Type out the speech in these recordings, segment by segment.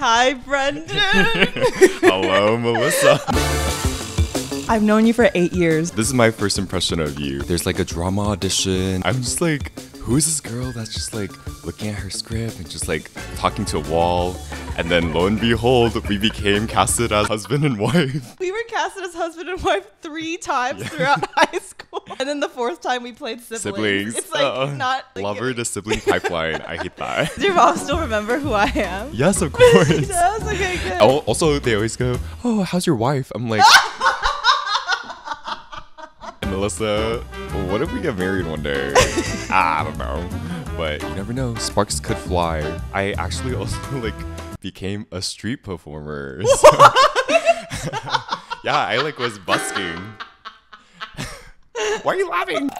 Hi, Brendan. Hello, Melissa. I've known you for 8 years. This is my first impression of you. There's like a drama audition. I'm just like, who is this girl that's just like looking at her script and just like talking to a wall? And then lo and behold, we became casted as husband and wife. We were casted as husband and wife 3 times throughout high school. And then the 4th time we played siblings. It's like not... Like, lover to sibling pipeline. I hate that. Does your mom still remember who I am? Yes, of course. She does? Okay, good. Oh, also, they always go, oh, how's your wife? I'm like... Melissa, what if we get married one day? I don't know. But you never know. Sparks could fly. I actually also like became a street performer. So yeah, I like was busking. Why are you laughing?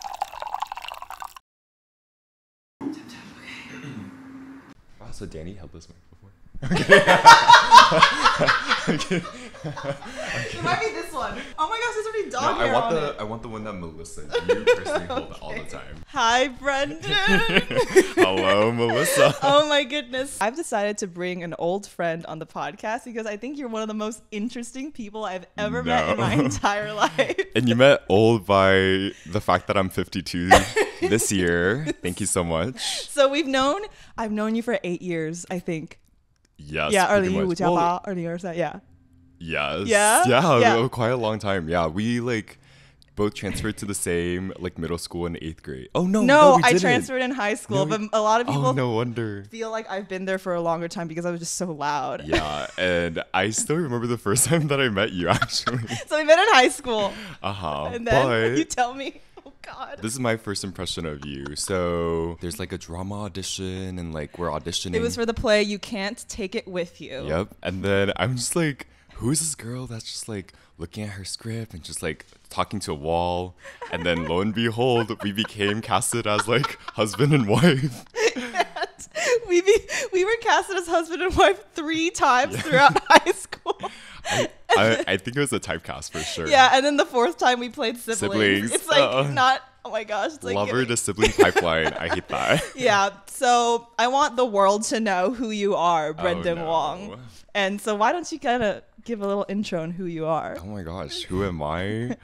Wow, so Danny held this mic before. Okay. It might be this one. Oh my gosh, there's already dog hair on it. I want the one that Melissa, you personally hold all the time. Hi, Brendan. Hello, Melissa. Oh my goodness. I've decided to bring an old friend on the podcast because I think you're one of the most interesting people I've ever met in my entire life. And you met old by the fact that I'm 52 this year. Thank you so much. So I've known you for 8 years, I think. Yes. Yeah, pretty much. Well, yeah. yes. Yeah? Yeah, quite a long time. Yeah, we like both transferred to the same like middle school in 8th grade. Oh no, we I didn't. transferred in high school, but a lot of people Oh, no wonder. feel like I've been there for a longer time because I was just so loud. Yeah, and I still remember the first time that I met you actually. So we met in high school. And then but you tell me. Oh God. this is my first impression of you. So there's like a drama audition and like we're auditioning. It was for the play You Can't Take It With You. Yep. And then I'm just like, who is this girl that's just like looking at her script and just like talking to a wall? And then lo and behold, we became casted as like husband and wife. Yes. We were casted as husband and wife 3 times throughout high school. I think it was a typecast for sure. Yeah, and then the 4th time we played siblings. It's like not... Oh my gosh. It's like lover to sibling pipeline. I hate that. Yeah. So I want the world to know who you are, Brendan Wong. And so why don't you kind of give a little intro on who you are? Oh my gosh, who am I?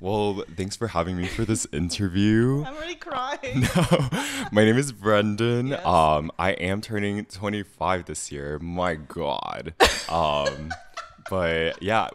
Well, thanks for having me for this interview. I'm already crying. No, my name is Brendan. Yes. I am turning 25 this year. My God. But yeah,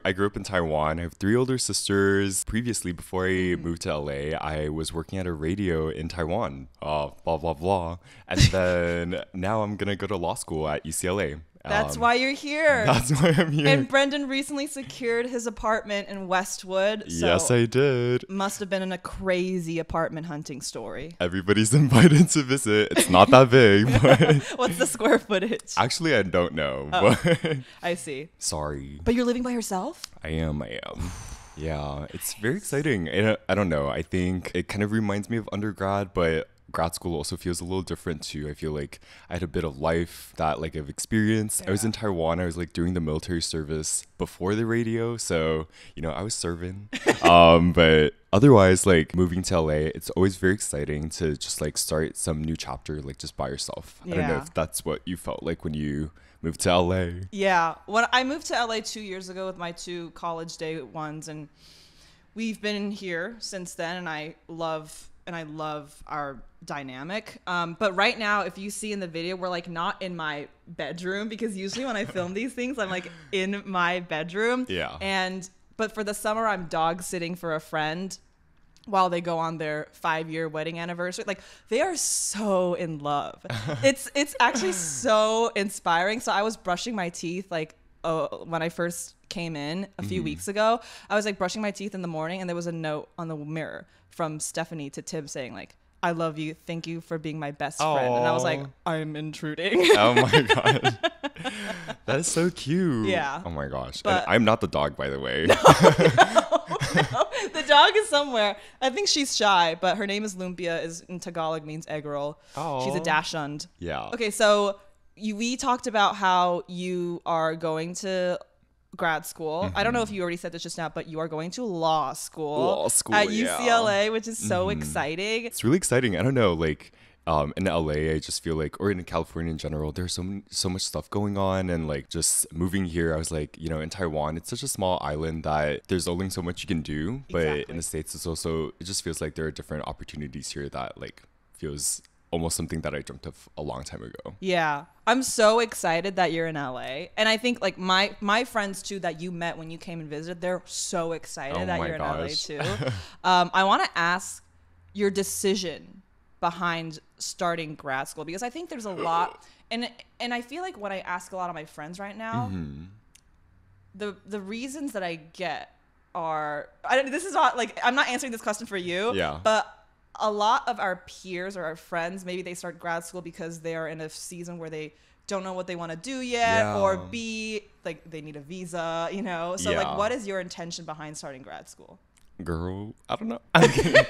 I grew up in Taiwan. I have 3 older sisters. Previously, before I moved to LA, I was working at a radio in Taiwan. Blah, blah, blah. And then now I'm going to go to law school at UCLA. That's why you're here. That's why I'm here. And Brendan recently secured his apartment in Westwood. So yes, I did. Must have been a crazy apartment hunting story. Everybody's invited to visit. It's not that big, but... What's the square footage? Actually, I don't know. Oh, but I see. Sorry. But you're living by yourself? I am. Yeah, it's very exciting. I don't know. I think it kind of reminds me of undergrad, but grad school also feels a little different too. I feel like I had a bit of life that like I've experienced. I was in Taiwan. I was like doing the military service before the radio. So, I was serving. But otherwise, like moving to LA, it's always very exciting to just like start some new chapter, like just by yourself. I don't know if that's what you felt like when you moved to LA. Yeah. When I moved to LA 2 years ago with my 2 college day ones, and we've been here since then, and I love our dynamic. But right now, if you see in the video, we're like not in my bedroom, because usually when I film these things, I'm like in my bedroom. Yeah. But for the summer, I'm dog sitting for a friend while they go on their 5-year wedding anniversary. Like, they are so in love. It's actually so inspiring. So I was brushing my teeth when I first came in a few weeks ago. I was like brushing my teeth in the morning, and there was a note on the mirror from Stephanie to Tim saying like, I love you. Thank you for being my best friend. And I was like, I'm intruding. Oh my God. That is so cute. Yeah. Oh my gosh. But, and I'm not the dog, by the way. No. The dog is somewhere. I think she's shy, but her name is Lumpia, in Tagalog means egg roll. Oh. She's a dachshund. Yeah. Okay, so we talked about how you are going to grad school. I don't know if you already said this just now, but you are going to law school at UCLA, which is so exciting. It's really exciting. I don't know, like in LA, I just feel like, or in California in general, there's so much stuff going on. And like just moving here, I was like, you know, in Taiwan, it's such a small island that there's only so much you can do. But Exactly. in the States, it just feels like there are different opportunities here that like feels almost something that I dreamt of a long time ago. Yeah. I'm so excited that you're in LA. And I think like my friends too that you met when you came and visited, they're so excited Oh that my you're gosh. in LA too. I want to ask your decision behind starting grad school, because I think there's a lot, and I feel like when I ask a lot of my friends right now, the reasons that I get are, this is not like, I'm not answering this question for you, Yeah. but a lot of our peers or our friends, maybe they start grad school because they are in a season where they don't know what they want to do yet, Yeah. or B, like they need a visa, you know? So Yeah. like, what is your intention behind starting grad school? Girl, I don't know. I'm kidding.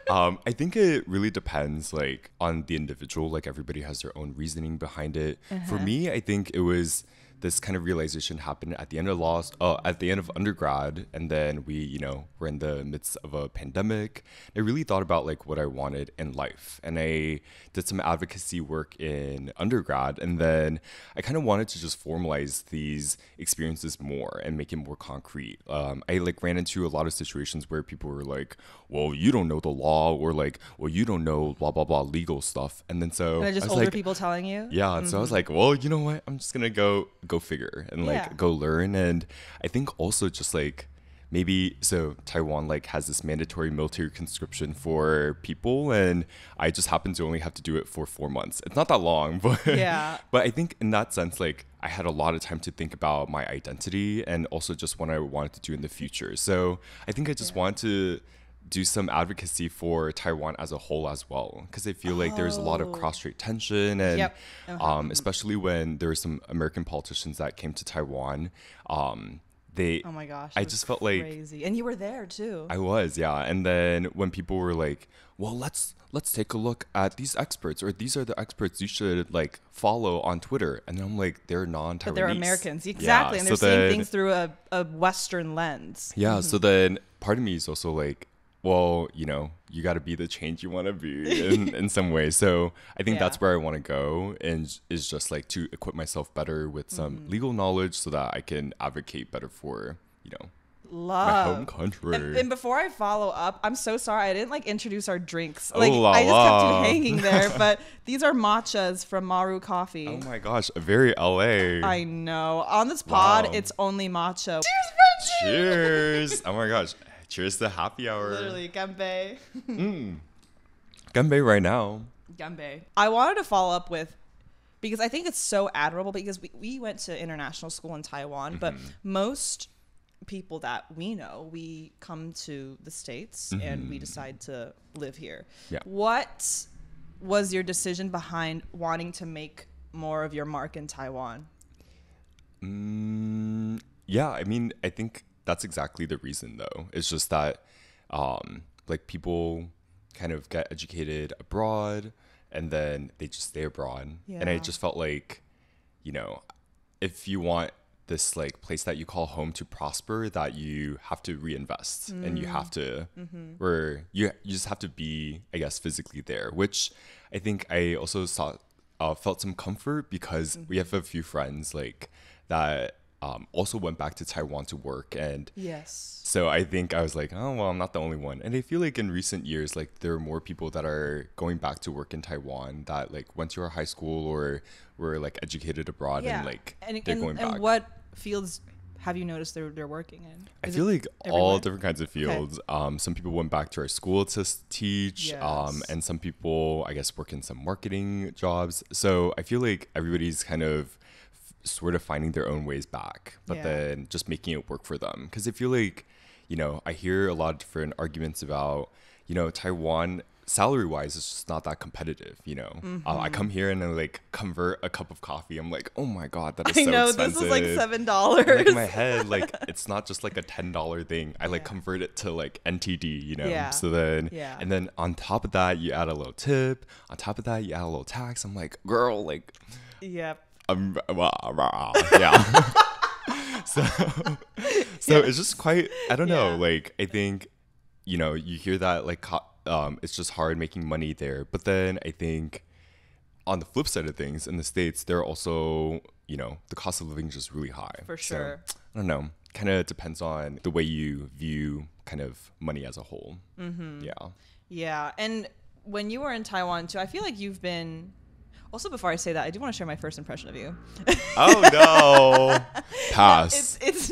I think it really depends like on the individual. Like everybody has their own reasoning behind it. For me, I think it was this kind of realization happened at the end of undergrad, and then we, you know, were in the midst of a pandemic. I really thought about like what I wanted in life, and I did some advocacy work in undergrad, and then I kind of wanted to just formalize these experiences more and make it more concrete. I like ran into a lot of situations where people were like, well, you don't know the law, or like, well, you don't know blah blah blah legal stuff, and then so And just I was older like, people telling you? yeah, so I was like, well, you know what? I'm just gonna go figure and like Yeah. go learn. And I think also just like maybe so Taiwan like has this mandatory military conscription for people, and I just happen to only have to do it for 4 months. It's not that long, but Yeah. but I think in that sense, like I had a lot of time to think about my identity and also just what I wanted to do in the future. So I think I just wanted to do some advocacy for Taiwan as a whole as well, because I feel like there's a lot of cross-strait tension, and Yep. especially when there were some American politicians that came to Taiwan, they Oh my gosh. I it was just felt like crazy. And you were there too. I was, yeah. And then when people were like, well, let's take a look at these experts, or these are the experts you should like follow on Twitter, and I'm like, they're non-Taiwanese, But they're Americans. Exactly. Yeah, And they're so seeing then- things through a Western lens. yeah, so then part of me is also like, well, you know, you got to be the change you want to be in some way. So I think that's Yeah. where I want to go, and is just like to equip myself better with some legal knowledge so that I can advocate better for, you know, my home Love. country. And before I follow up, I'm so sorry I didn't like introduce our drinks. Oh, Like la I just kept la. you hanging there. But these are matchas from Maru Coffee. Oh my gosh, very LA. I know. On this pod, Wow. it's only matcha. Cheers. Oh my gosh. Cheers to happy hour. Literally, ganbei. Ganbei right now. Ganbei. I wanted to follow up with, because I think it's so admirable, because we went to international school in Taiwan, but most people that we know, we come to the States and we decide to live here. Yeah. What was your decision behind wanting to make more of your mark in Taiwan? Yeah, I mean, I think that's exactly the reason, though. It's just that, like, people kind of get educated abroad and then they just stay abroad. And I Yeah. just felt like, you know, if you want this like place that you call home to prosper, that you have to reinvest and you have to, or you just have to be, I guess, physically there, which I think I also saw, felt some comfort because we have a few friends like that also went back to Taiwan to work, and Yes. so I think I was like, oh, well, I'm not the only one. And I feel like in recent years, like there are more people that are going back to work in Taiwan that like went to our high school or were like educated abroad, and like they're going back. And what fields have you noticed they're working in? I Is feel it like everywhere? all different kinds of fields. Some people went back to our school to teach, Yes. and some people, I guess, work in some marketing jobs. So I feel like everybody's kind of sort of finding their own ways back, but Yeah. then just making it work for them. Because I feel like, you know, I hear a lot of different arguments about, you know, Taiwan salary wise is just not that competitive, you know. I come here and I like convert a cup of coffee, I'm like, oh my god, that is I so know expensive. this is like Like $7. in my head, like it's not just like a $10 thing. I like convert it to like NTD, you know. Yeah. So then, Yeah. and then on top of that, you add a little tip. On top of that, you add a little tax. I'm like, girl, like, Yep. yeah. so it's just quite. I don't know. Like I think, you know, you hear that like it's just hard making money there. But then I think on the flip side of things, in the States, they're also, the cost of living is just really high. For sure. So, I don't know. Kind of depends on the way you view kind of money as a whole. Yeah. Yeah. And when you were in Taiwan too, I feel like you've been... Also, before I say that, I do want to share my first impression of you. Oh, no. Pass. It's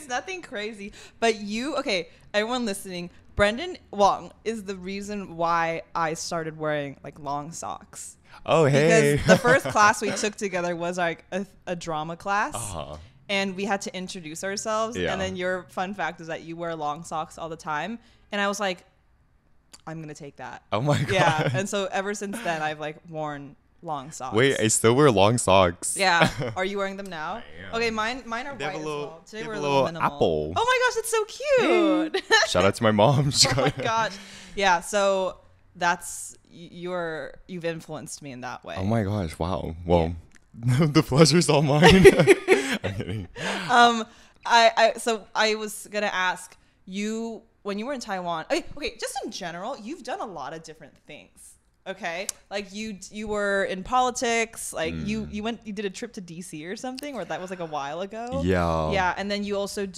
nothing crazy. But okay, everyone listening, Brendan Wong is the reason why I started wearing like long socks. Oh, hey. Because the first class we took together was like a drama class. Uh-huh. And we had to introduce ourselves. Yeah. And then your fun fact is that you wear long socks all the time. And I was like, I'm going to take that. Oh, my God. Yeah. And so ever since then, I've like worn long socks. Wait, I still wear long socks. Yeah. Are you wearing them now? I am. Okay, mine are They white have a as little- well. Today they we're have a a little little minimal. apple. Oh my gosh, it's so cute. Shout out to my mom. Oh my gosh. Yeah, so you've influenced me in that way. Oh my gosh, wow. Well, the pleasure's all mine. I'm kidding. So I was gonna ask you, when you were in Taiwan. Okay, just in general, you've done a lot of different things. Okay, like you were in politics. Like you did a trip to DC or something, or that was like a while ago. Yeah. And then you also did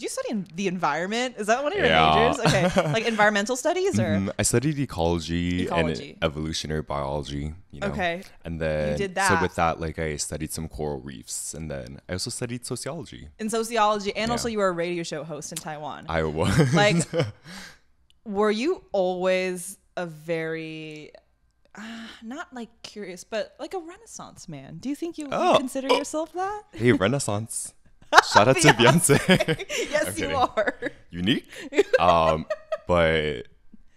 you study in the environment? Is that one of your Yeah. majors? Okay, like environmental studies or? I studied ecology Ecology. and evolutionary biology. Okay. And then You did so that. with that, like I studied some coral reefs, and then I also studied sociology. In sociology, and Yeah. also you were a radio show host in Taiwan. I was Like, were you always a very not like curious, but like a Renaissance man? Do you think you would consider yourself that? Hey, Renaissance. Shout out to Beyonce. Yes, I'm you kidding. are. Unique. But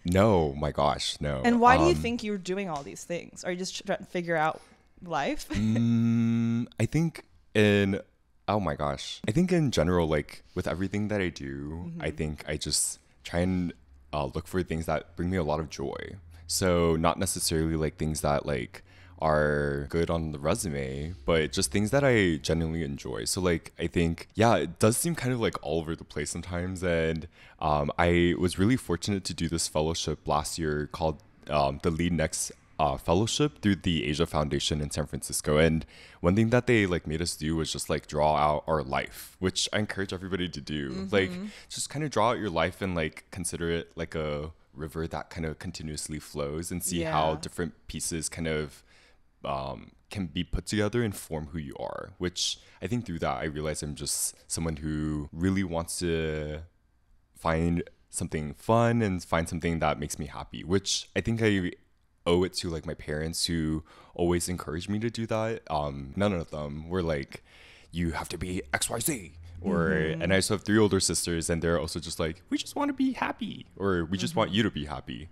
no, my gosh, no. And why do you think you're doing all these things? Are you just trying to figure out life? I think oh my gosh. I think in general, like with everything that I do, I think I just try and look for things that bring me a lot of joy. So not necessarily like things that like are good on the resume, but just things that I genuinely enjoy. So like I think, yeah, it does seem kind of like all over the place sometimes. And I was really fortunate to do this fellowship last year called the Lead Next fellowship through the Asia Foundation in San Francisco. And one thing that they like made us do was just like draw out our life, which I encourage everybody to do. Like just kind of draw out your life and like consider it like a river that kind of continuously flows, and see how different pieces kind of can be put together and form who you are. Which I think through that I realize I'm just someone who really wants to find something fun and find something that makes me happy, which I think I owe it to like my parents who always encouraged me to do that. None of them were like, you have to be XYZ. And I also have 3 older sisters, and they're also just like, we just want to be happy, or we just want you to be happy.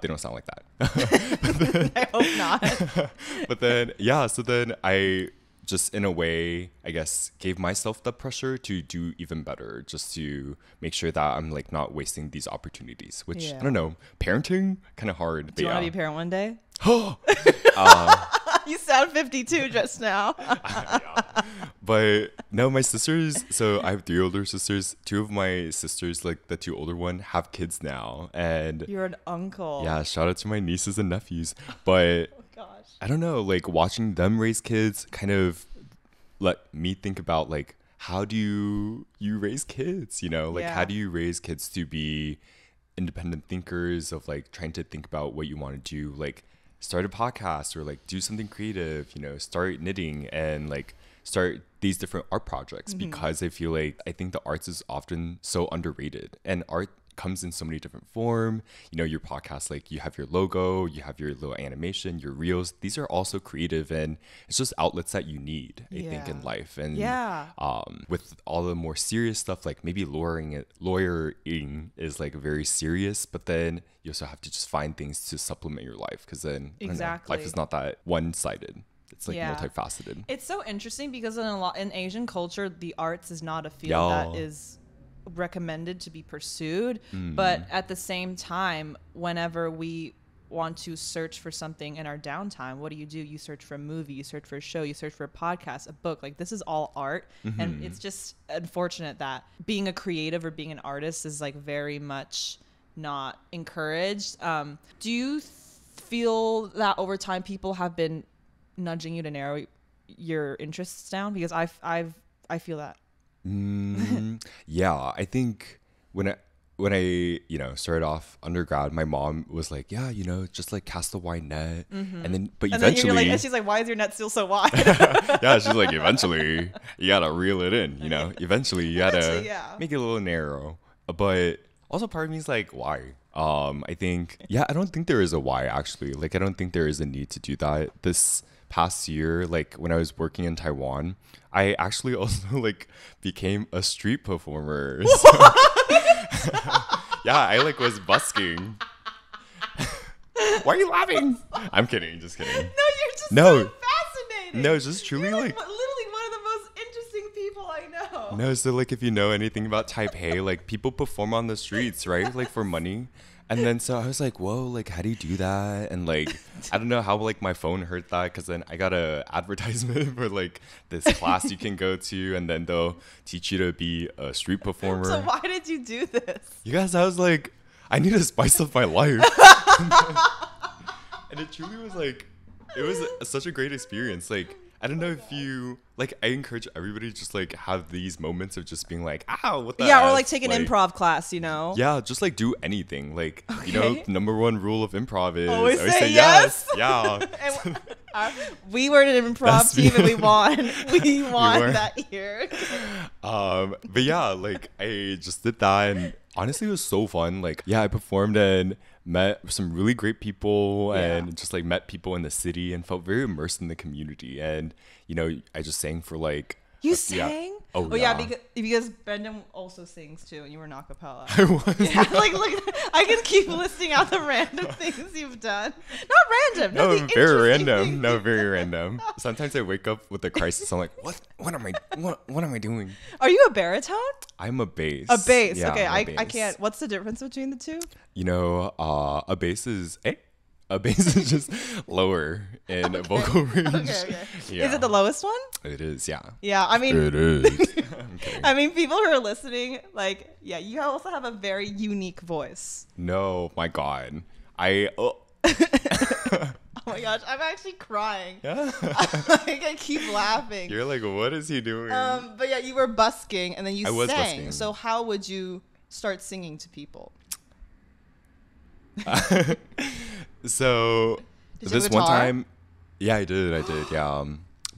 They don't sound like that. I hope not. But then, yeah, so then I just in a way, I guess, gave myself the pressure to do even better, just to make sure that I'm like not wasting these opportunities, which I don't know, parenting, kind of hard. Do you want to be a parent one day? You sound 52 just now. But no, my sisters, so I have 3 older sisters. 2 of my sisters, like the 2 older one, have kids now. And you're an uncle. yeah, shout out to my nieces and nephews. But Oh gosh. I don't know, like watching them raise kids kind of let me think about like, how do you raise kids? You know, like how do you raise kids to be independent thinkers of like trying to think about what you want to do, like start a podcast or like do something creative, you know, start knitting and like start these different art projects, because I feel like I think the arts is often so underrated, and art comes in so many different form. You know, your podcast, like you have your logo, you have your little animation, your reels, these are also creative, and it's just outlets that you need, I think, in life. And with all the more serious stuff, like maybe lawyering is like very serious, but then you also have to just find things to supplement your life, because then I don't know, life is not that one-sided. It's like multifaceted. It's so interesting because in Asian culture, the arts is not a field that is recommended to be pursued. But at the same time, whenever we want to search for something in our downtime, what do? You search for a movie, you search for a show, you search for a podcast, a book. Like, this is all art. And it's just unfortunate that being a creative or being an artist is like very much not encouraged. Do you feel that over time people have been nudging you to narrow your interests down? Because I feel that. Yeah, I think when I started off undergrad, my mom was like, yeah, just like cast a wide net, and then but And eventually, then and she's like, why is your net still so wide? yeah, she's like, eventually you gotta reel it in, eventually you gotta yeah. make it a little narrow. But also part of me is like, why? I think, I don't think there is a why actually. Like, I don't think there is a need to do that. This past year, like when I was working in Taiwan, I actually also like became a street performer. Yeah, I like was busking. Why are you laughing? I'm kidding, just kidding. No, you're just so fascinating. No, it's just truly you're like literally one of the most interesting people I know. No, so like if you know anything about Taipei, like people perform on the streets, right? Like for money. And then so I was like, whoa, like how do you do that? And like I don't know how like my phone heard that, because then I got a advertisement for like this class you can go to, and then they'll teach you to be a street performer. So why did you do this? You guys, I was like, I need to spice up my life. And it truly was like, it was such a great experience. Like, I don't know if you like, I encourage everybody to just like have these moments of just being like, ow, what the Yeah, F? or like take an improv class, Yeah, just like do anything. Like, number one rule of improv is always say yes. Yeah. We were an improv team and we won. We won that year. But yeah, like I just did that, and honestly it was so fun. Like, yeah, I performed and met some really great people, and just like met people in the city and felt very immersed in the community. And I just sang for like sang? Oh yeah, because Brendan also sings too, and you were an acapella. I was. Yeah, like I can keep listing out the random things you've done. Not random. No, very random. No, very random. Sometimes I wake up with a crisis. I'm like, what am I doing? Are you a baritone? I'm a bass. A bass. Yeah, okay, I can't. What's the difference between the two? A bass is a bass is just lower in vocal range. Okay. Yeah. Is it the lowest one? It is, yeah. Yeah, I mean, it is. I mean, people who are listening, like, yeah, you also have a very unique voice. No, my God, Oh my gosh, I'm actually crying. Yeah. I keep laughing. You're like, what is he doing? But yeah, you were busking and then you sang. Busking. So how would you start singing to people? So Did you this have a one guitar? time, yeah, I did, yeah.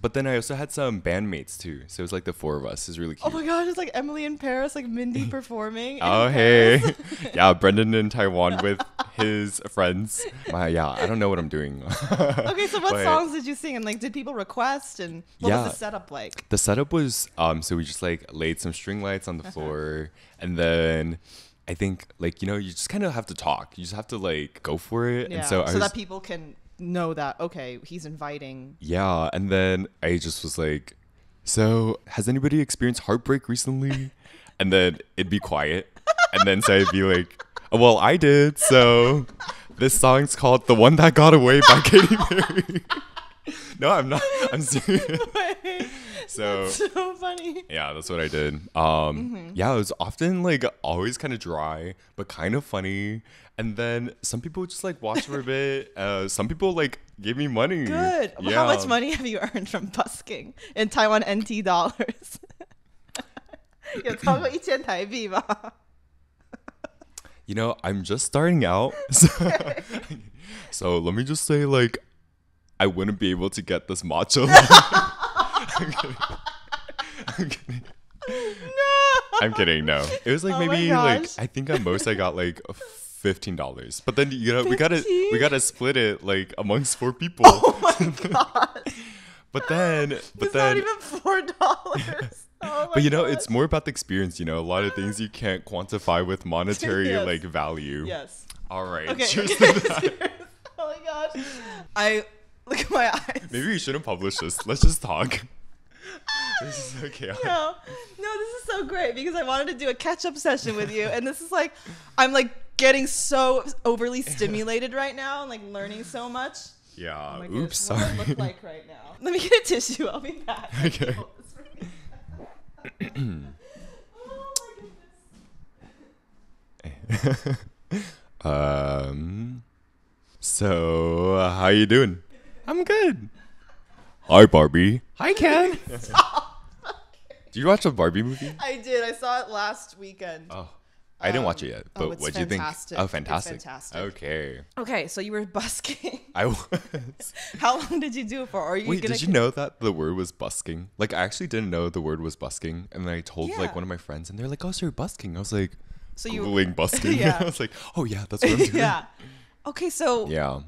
But then I also had some bandmates too, so it was like the four of us. It's really cute. Oh my gosh, it's like Emily in Paris, like Mindy performing. Oh hey, yeah, Brendan in Taiwan with his friends. I don't know what I'm doing. Okay, so what songs did you sing, and like did people request, and what was the setup like? The setup was so we just like laid some string lights on the floor, and then I think like you just kind of have to talk. You just have to like go for it, Yeah, and so that people can know that okay, he's inviting. Yeah, and then I just was like, so has anybody experienced heartbreak recently? And then it'd be quiet, and then so I'd be like, oh, well, I did. So this song's called "The One That Got Away" by Katy Perry. No, I'm not. I'm serious. So That's so funny. Yeah, that's what I did. Yeah, it was often like always kind of dry, but kind of funny. And then some people just like watch for a bit. Some people like gave me money. Good. Yeah. How much money have you earned from busking in Taiwan NT dollars? 有超过1000台币吧? I'm just starting out. So let me just say, like, I wouldn't be able to get this matcha. I'm kidding. No. I'm kidding. No, it was like maybe like I think at most I got like $15. But then we gotta split it like amongst 4 people. Oh my god. But then not even $4. Oh but it's more about the experience. A lot of things you can't quantify with monetary like value. Yes. All right. Okay. Cheers to that. Oh my gosh. I look at my eyes. Maybe we shouldn't publish this. Let's just talk. This is so chaotic. No, this is so great because I wanted to do a catch-up session with you, and this is like, I'm like getting so overly stimulated right now and like learning so much. Yeah. Oh my Oops. goodness, Sorry. what do I look like right now? Let me get a tissue. I'll be back. Okay. Oh my goodness. So how you doing? I'm good. Hi, Barbie. Hi, Ken. Did you watch the Barbie movie? I did. I saw it last weekend. Oh, I didn't watch it yet. But it's what do you think? fantastic. Oh, It's fantastic. fantastic. Okay. Okay, so you were busking. I was. How long did you do it for? Or are you Wait, gonna did you know that the word was busking? Like, I actually didn't know the word was busking, and then I told Yeah. like one of my friends, and they're like, "Oh, so you're busking?" I was like, So you Googling busking. Yeah. I was like, "Oh yeah, that's what I'm doing." yeah. Okay, so Yeah.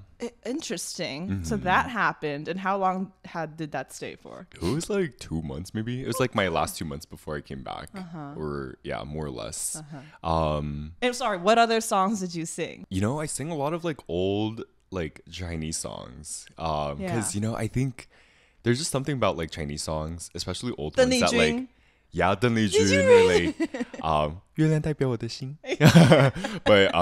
interesting. So that happened, and how long did that stay for? It was like 2 months, maybe. It was like my last 2 months before I came back, Uh-huh. or yeah, more or less. And sorry, what other songs did you sing? You know, I sing a lot of like old like Chinese songs. Yeah. Because you know, I think there's just something about like Chinese songs, especially old The ones that like Jun? yeah, 邓丽 Did you Jun or like 月亮代表我的心. But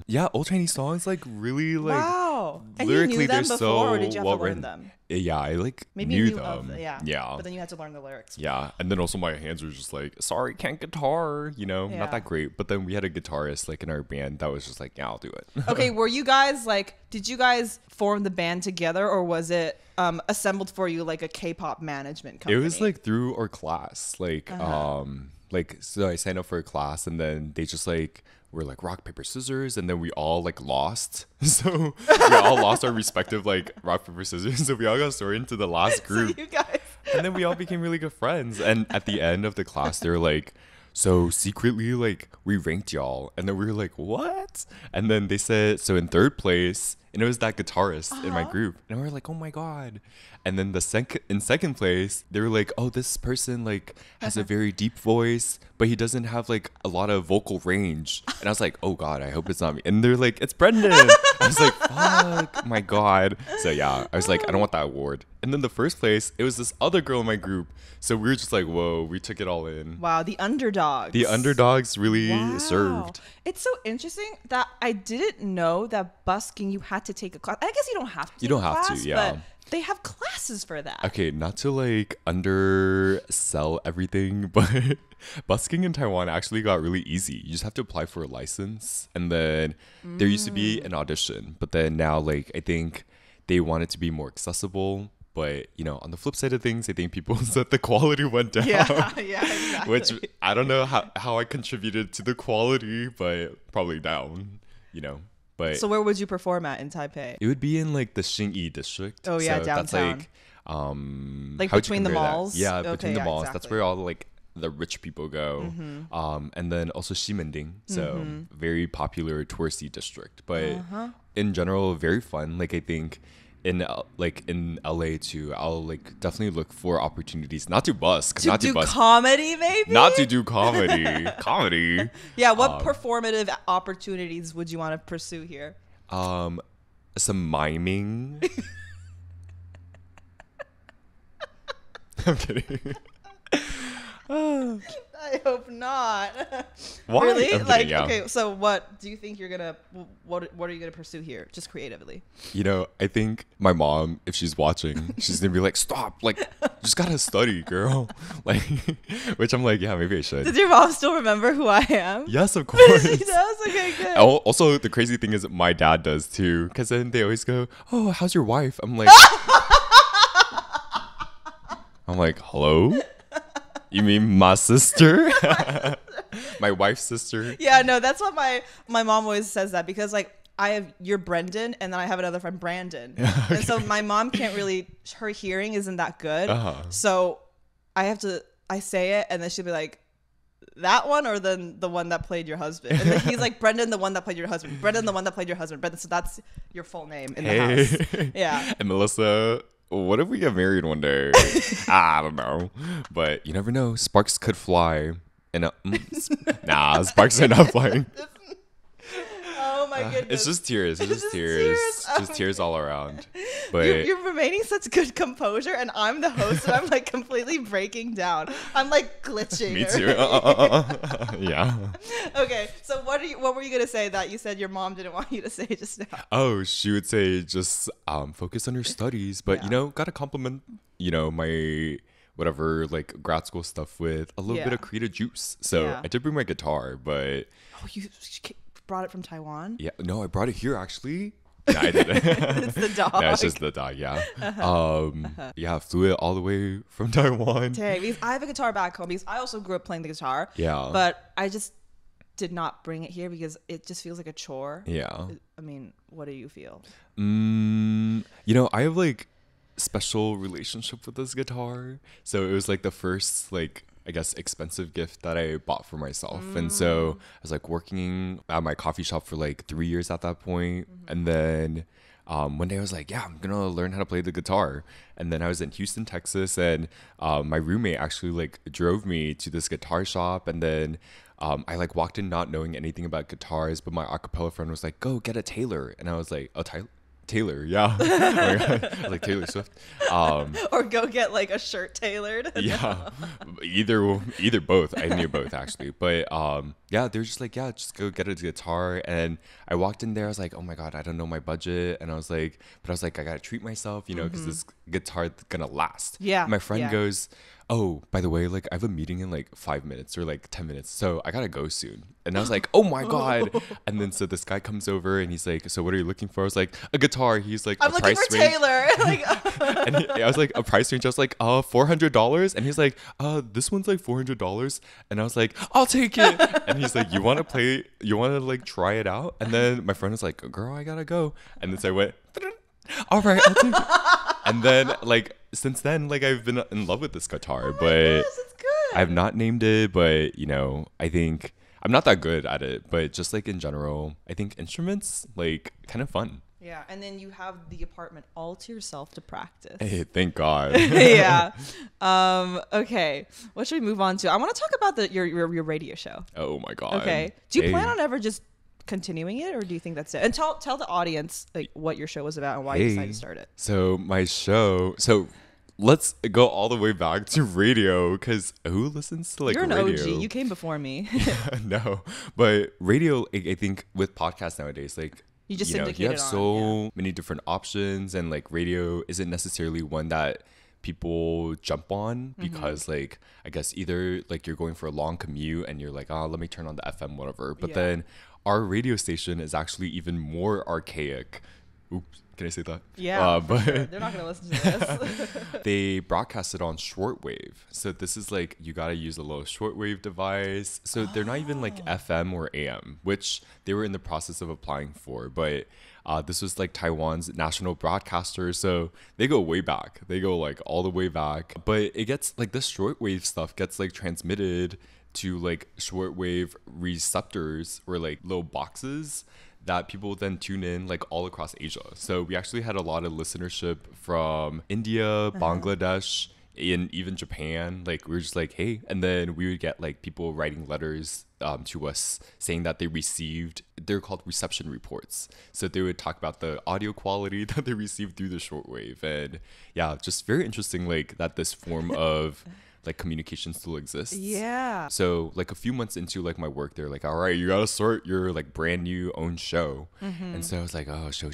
yeah, old Chinese songs like really like Wow. And you lyrically knew them they're before, or so did you have well to learn written. them? Yeah, I like Maybe you knew knew them. yeah. But then you had to learn the lyrics. Yeah, and then also my hands were just like, sorry, can't guitar, you know, Yeah. not that great. But then we had a guitarist like in our band that was just like, yeah, I'll do it. Okay, were you guys like, did you guys form the band together, or was it assembled for you like a K-pop management It company? was like through our class, like so I signed up for a class, and then they just like were like rock paper scissors, and then we all like lost. So we all lost our respective like rock paper scissors. So we all got sorted into the last group. So you guys. And then we all became really good friends. And at the end of the class, they were like, so secretly, like, we ranked y'all. And then we were like, what? And then they said, so in third place, and it was that guitarist in my group. And we were like, oh my God. And then in second place, they were like, oh, this person like has a very deep voice, but he doesn't have like a lot of vocal range. And I was like, oh God, I hope it's not me. And they're like, it's Brendan. I was like, fuck, my God. So yeah, I was like, I don't want that award. And then the first place, it was this other girl in my group. So we were just like, whoa, we took it all in. Wow, the underdogs. The underdogs really Wow. served. It's so interesting that I didn't know that busking you had to take a class. I guess you don't have to. You don't have to, yeah. But they have classes for that. Okay, not to like undersell everything, but busking in Taiwan actually got really easy. You just have to apply for a license, and then there used to be an audition, but then now like I think they want it to be more accessible. But you know, on the flip side of things, I think people said the quality went down. Yeah, yeah, exactly. Which I don't know how I contributed to the quality, but probably down, you know. But So where would you perform at in Taipei? it would be in like the Xinyi district. Oh, yeah, so that's downtown. like Like how would you between the compare that? malls? Yeah, Okay, between the yeah, malls. That's exactly. where all like the rich people go. And then also Ximending, so very popular touristy district. But in general, very fun. Like I think in LA too, I'll like definitely look for opportunities not to busk, To not do to busk, comedy, maybe? not to do comedy, comedy. Yeah, what performative opportunities would you want to pursue here? Some miming. I'm kidding. I hope not. Why? Really? I'm kidding, Like, yeah. okay, so what do you think you're gonna? What are you gonna pursue here, just creatively? You know, I think my mom, if she's watching, she's gonna be like, "Stop! Like, you just gotta study, girl." Like, which I'm like, yeah, maybe I should. Does your mom still remember who I am? Yes, of course. She does. Okay, good. Also, the crazy thing is, my dad does too. Because then they always go, "Oh, how's your wife?" I'm like, "Hello." You mean my sister? My wife's sister? Yeah, no, that's what my mom always says that, because like you're Brendan, and then I have another friend, Brandon. Okay. And so my mom can't really, her hearing isn't that good. So I say it, and then she'll be like, that one, or then the one that played your husband? And then he's like, Brendan, the one that played your husband. Brendan, the one that played your husband. Brendan, so that's your full name in the house. Yeah. And Melissa, what if we get married one day? I don't know. But you never know. Sparks could fly. And nah, sparks are not flying. Oh my goodness. It's just tears. It's just tears. Just tears all around. But You're remaining such good composure, and I'm the host, and I'm like completely breaking down. I'm like glitching. me too. Yeah. Okay, so what were you gonna say that you said your mom didn't want you to say just now? Oh, she would say just focus on your studies, but you know, gotta compliment my whatever like grad school stuff with a little bit of creative juice. So I did bring my guitar, but Oh, you brought it from Taiwan? Yeah, no, I brought it here actually. No, I didn't. It's the dog. No, it's just the dog. Yeah. Yeah, flew it all the way from Taiwan. Dang, because I have a guitar back home because I also grew up playing the guitar. Yeah. But I just did not bring it here because it just feels like a chore. Yeah. I mean, what do you feel? You know, I have like special relationship with this guitar. So it was like the first like I guess expensive gift that I bought for myself. And so I was like working at my coffee shop for like 3 years at that point. And then one day I was like, yeah, I'm gonna learn how to play the guitar. And then I was in Houston, Texas, and my roommate actually like drove me to this guitar shop. And then I like walked in not knowing anything about guitars, but my acapella friend was like, go get a Taylor. And I was like, oh, Taylor, yeah. Oh my God. I was like, Taylor Swift. Or go get like a shirt tailored. Yeah, either both. I knew both actually, but yeah, they were just like, yeah, just go get a guitar. And I walked in there, I was like, oh my God, I don't know my budget. And I was like, I gotta treat myself, you know, because this guitar gonna last. Yeah. My friend goes, oh, by the way, like I have a meeting in like 5 minutes or like 10 minutes, so I gotta go soon. And I was like, oh my God. And then so this guy comes over and he's like, so what are you looking for? I was like, a guitar. He's like, I'm a looking price for range. Taylor. Like, And I was like, a price range. I was like, $400. And he's like, this one's like $400. And I was like, I'll take it. And he's like, you want to like try it out? And then my friend was like, girl, I gotta go. And then so I went, all right, I'll take it. And then like since then, like I've been in love with this guitar, but it's good. I've not named it. But you know, I think I'm not that good at it. But just like in general, I think instruments like kind of fun. Yeah, and then you have the apartment all to yourself to practice. Hey, thank God. Yeah. Okay. What should we move on to? I want to talk about your radio show. Oh my God. Okay. Do you Hey. plan on ever just continuing it, or do you think that's it? And tell the audience like what your show was about and why you decided to start it. So my show. So let's go all the way back to radio, because who listens to like You're an radio? OG. You came before me. No, but radio. I think with podcasts nowadays, like You just you syndicate have it on, so many different options, and like radio isn't necessarily one that people jump on because like I guess either like you're going for a long commute and you're like, oh, let me turn on the FM, whatever. But then our radio station is actually even more archaic. Oops, can I say that? Yeah, but sure. They're not going to listen to this. they broadcast it on shortwave. So this is like you got to use a little shortwave device. So they're not even like FM or AM, which they were in the process of applying for. But this was like Taiwan's national broadcaster. So they go way back. They go like all the way back. But it gets like this shortwave stuff gets like transmitted to like shortwave receptors or like little boxes that people then tune in like all across Asia. So we actually had a lot of listenership from India, Bangladesh, and even Japan. Like we were just like, hey, and then we would get like people writing letters to us saying that they received, they're called reception reports. So they would talk about the audio quality that they received through the shortwave. And yeah, just very interesting like that this form of like communication still exists. Yeah. So like a few months into like my work, they're like, all right, you gotta start your like brand new own show. And so I was like, oh, show,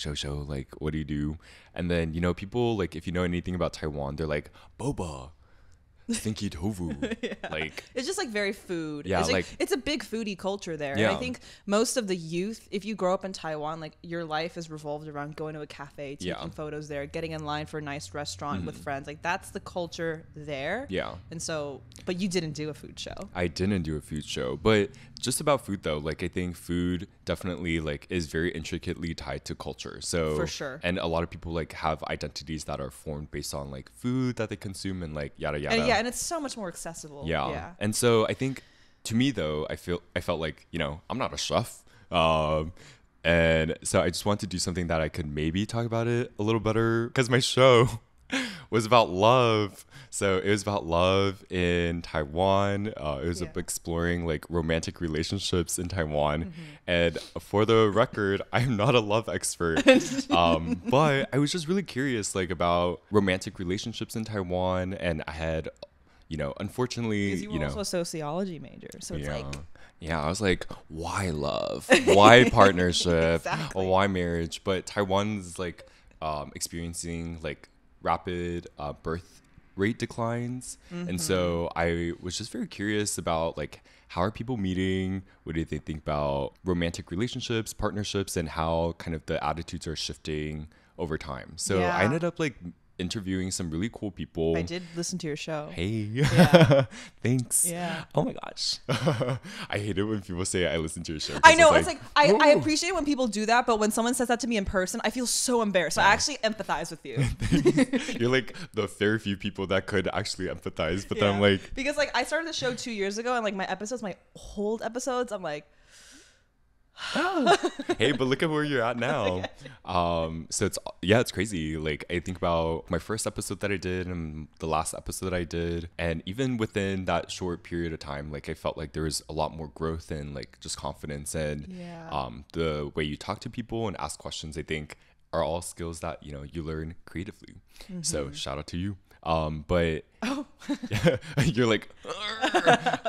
like what do you do? And then, you know, people like, if you know anything about Taiwan, they're like, boba, stinky tofu. Like It's just like very food. Yeah, It's like- it's a big foodie culture there. Yeah. And I think most of the youth, if you grow up in Taiwan, like your life is revolved around going to a cafe, taking Yeah. photos there, getting in line for a nice restaurant with friends. Like that's the culture there. Yeah. And so, but you didn't do a food show. I didn't do a food show, but just about food though, like I think food definitely like is very intricately tied to culture. So For sure. And a lot of people like have identities that are formed based on like food that they consume and like yada yada. And and it's so much more accessible. Yeah. And so I think to me though, I felt like, you know, I'm not a chef. And so I just want to do something that I could maybe talk about it a little better, because my show was about love. So it was about love in Taiwan. It was exploring like romantic relationships in Taiwan. And for the record, I'm not a love expert. But I was just really curious like about romantic relationships in Taiwan. And I had, you know, unfortunately, Because you were also a sociology major. So it's like, yeah, I was like, why love? Why partnership? Exactly. Why marriage? But Taiwan's like experiencing like rapid birth rate declines. And so I was just very curious about like, how are people meeting? What do they think about romantic relationships, partnerships, and how kind of the attitudes are shifting over time? So I ended up like interviewing some really cool people. I did listen to your show. Hey, Yeah. thanks. Yeah. Oh my gosh. I hate it when people say I listen to your show. I know. It's like, I appreciate when people do that, but when someone says that to me in person, I feel so embarrassed. So I actually empathize with you. You're like the very few people that could actually empathize, but then I'm like, because like I started the show 2 years ago, and like my old episodes, I'm like, hey, but look at where you're at now. So it's crazy. Like I think about my first episode that I did and the last episode that I did, and even within that short period of time, like I felt like there was a lot more growth and like just confidence, and the way you talk to people and ask questions, I think are all skills that you learn creatively. So shout out to you. But you're like,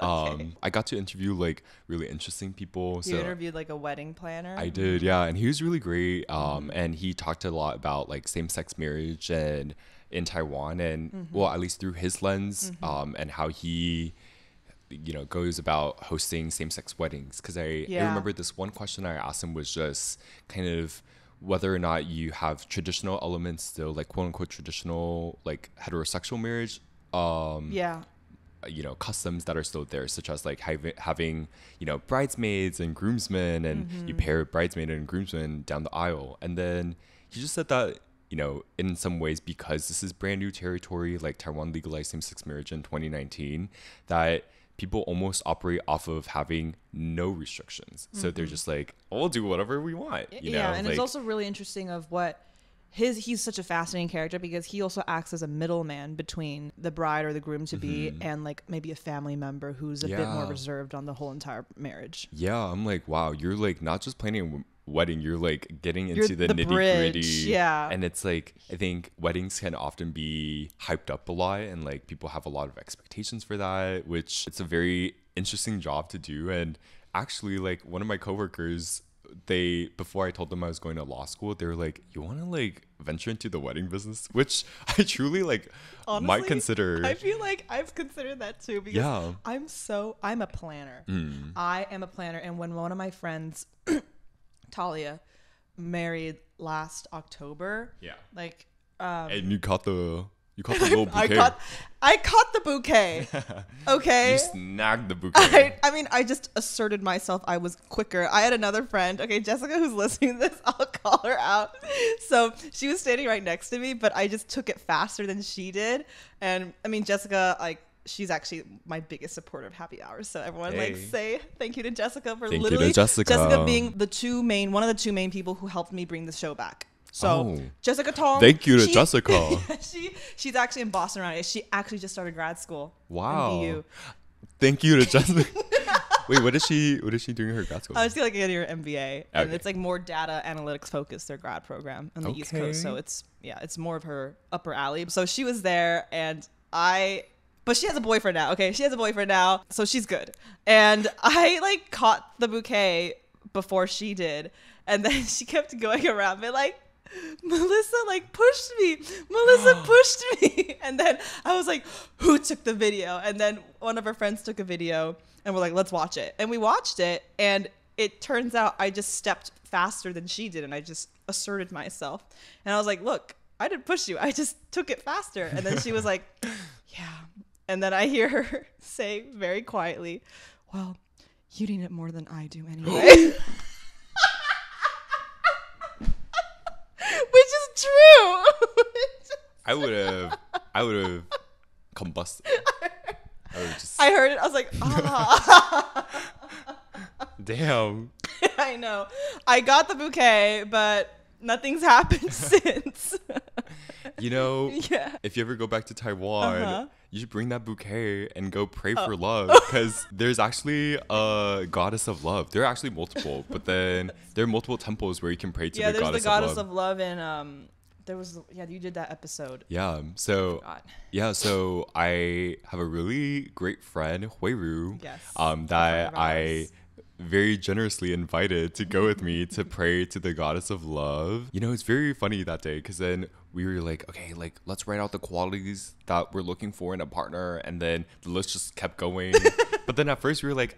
I got to interview like really interesting people. You interviewed like a wedding planner? I did, yeah. And he was really great. And he talked a lot about like same-sex marriage and in Taiwan, and well, at least through his lens, and how he goes about hosting same-sex weddings. Because I remember this one question I asked him was just kind of whether or not you have traditional elements still, like quote unquote traditional like heterosexual marriage customs that are still there, such as like having bridesmaids and groomsmen, and you pair bridesmaid and groomsmen down the aisle. And then he just said that in some ways, because this is brand new territory, like Taiwan legalized same-sex marriage in 2019, that people almost operate off of having no restrictions. So they're just like, oh, we'll do whatever we want. And like, it's also really interesting of what he's such a fascinating character, because he also acts as a middleman between the bride or the groom to be and like maybe a family member who's a bit more reserved on the whole entire marriage. Yeah, I'm like, wow, you're like not just planning a wedding, you're like getting into the nitty gritty. Yeah. And it's like, I think weddings can often be hyped up a lot, and like people have a lot of expectations for that, which it's a very interesting job to do. And actually, like one of my coworkers, before I told them I was going to law school, they were like, you want to like venture into the wedding business? Which I truly like honestly might consider. I feel like I've considered that too, because I'm a planner. I am a planner. And when one of my friends Talia married last October, like and you caught the little bouquet. I caught the bouquet. Okay. You snagged the bouquet. I mean, I just asserted myself. I was quicker. I had another friend. Okay, Jessica, who's listening to this, I'll call her out. So she was standing right next to me, but I just took it faster than she did. And I mean, Jessica, like, she's actually my biggest supporter of Happy Hours. So everyone say thank you to Jessica for Jessica being one of the two main people who helped me bring the show back. So Jessica Tong. Thank you to Jessica. She's actually in Boston right now. She actually just started grad school. Wow. NBU. Thank you to Jessica. Wait, what is she doing in her grad school? She's like getting her MBA, and it's like more data analytics focused, their grad program on the East Coast. So it's more of her upper alley. So she was there, but she has a boyfriend now. Okay, she has a boyfriend now, so she's good. And I like caught the bouquet before she did, and then she kept going around me like, Melissa like pushed me. Melissa pushed me. And then I was like, who took the video? And then one of her friends took a video, and we're like, let's watch it. And we watched it, and it turns out I just stepped faster than she did, and I just asserted myself. And I was like, look, I didn't push you. I just took it faster. And then she was like, yeah. And then I hear her say very quietly, well, you need it more than I do anyway. Which is true. I would have combusted. I heard it. I was like, ah. Damn. I know. I got the bouquet, but nothing's happened since. If you ever go back to Taiwan, you should bring that bouquet and go pray for love, because there's actually a goddess of love. There are actually multiple, but then there are multiple temples where you can pray to the goddess of love. Yeah, there's the goddess of love, and there was you did that episode. Yeah, so I have a really great friend, Huiru, that I very generously invited to go with me to pray to the goddess of love. You know, it's very funny that day because then we were like, okay, like let's write out the qualities that we're looking for in a partner, and then the list just kept going. But then at first we were like,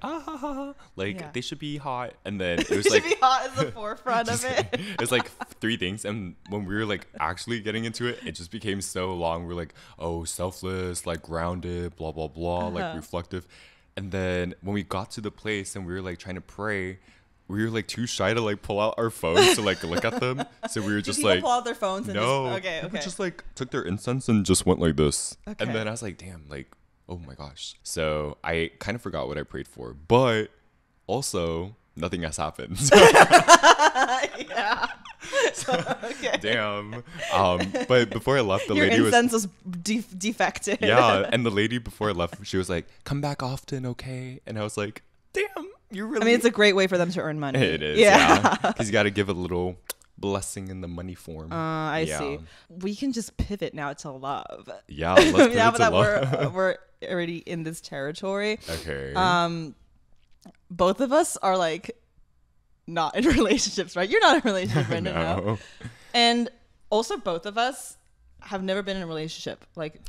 like they should be hot, and then it was They like should be hot as the forefront of it. it's like 3 things, and when we were like actually getting into it, it just became so long. We're like, oh, selfless, like grounded, blah blah blah, like reflective. And then when we got to the place and we were like trying to pray, we were like too shy to like pull out our phones to like look at them. So we were just like, pull out their phones and no, okay. we just like took their incense and just went like this. Okay. And then I was like, damn, like, oh my gosh. So I kind of forgot what I prayed for, but also nothing has happened. Yeah. Okay. Damn. But before I left, the Your lady incense was defected. yeah, and the lady before I left, she was like, come back often, okay? And I was like, damn, you really... I mean, it's a great way for them to earn money. It is, yeah. Because you got to give a little blessing in the money form. I see. We can just pivot now to love. Yeah, let's pivot now to that love. we're already in this territory. Okay. Both of us are like not in relationships, right? You're not in a relationship right now. No. And also both of us have never been in a relationship. Like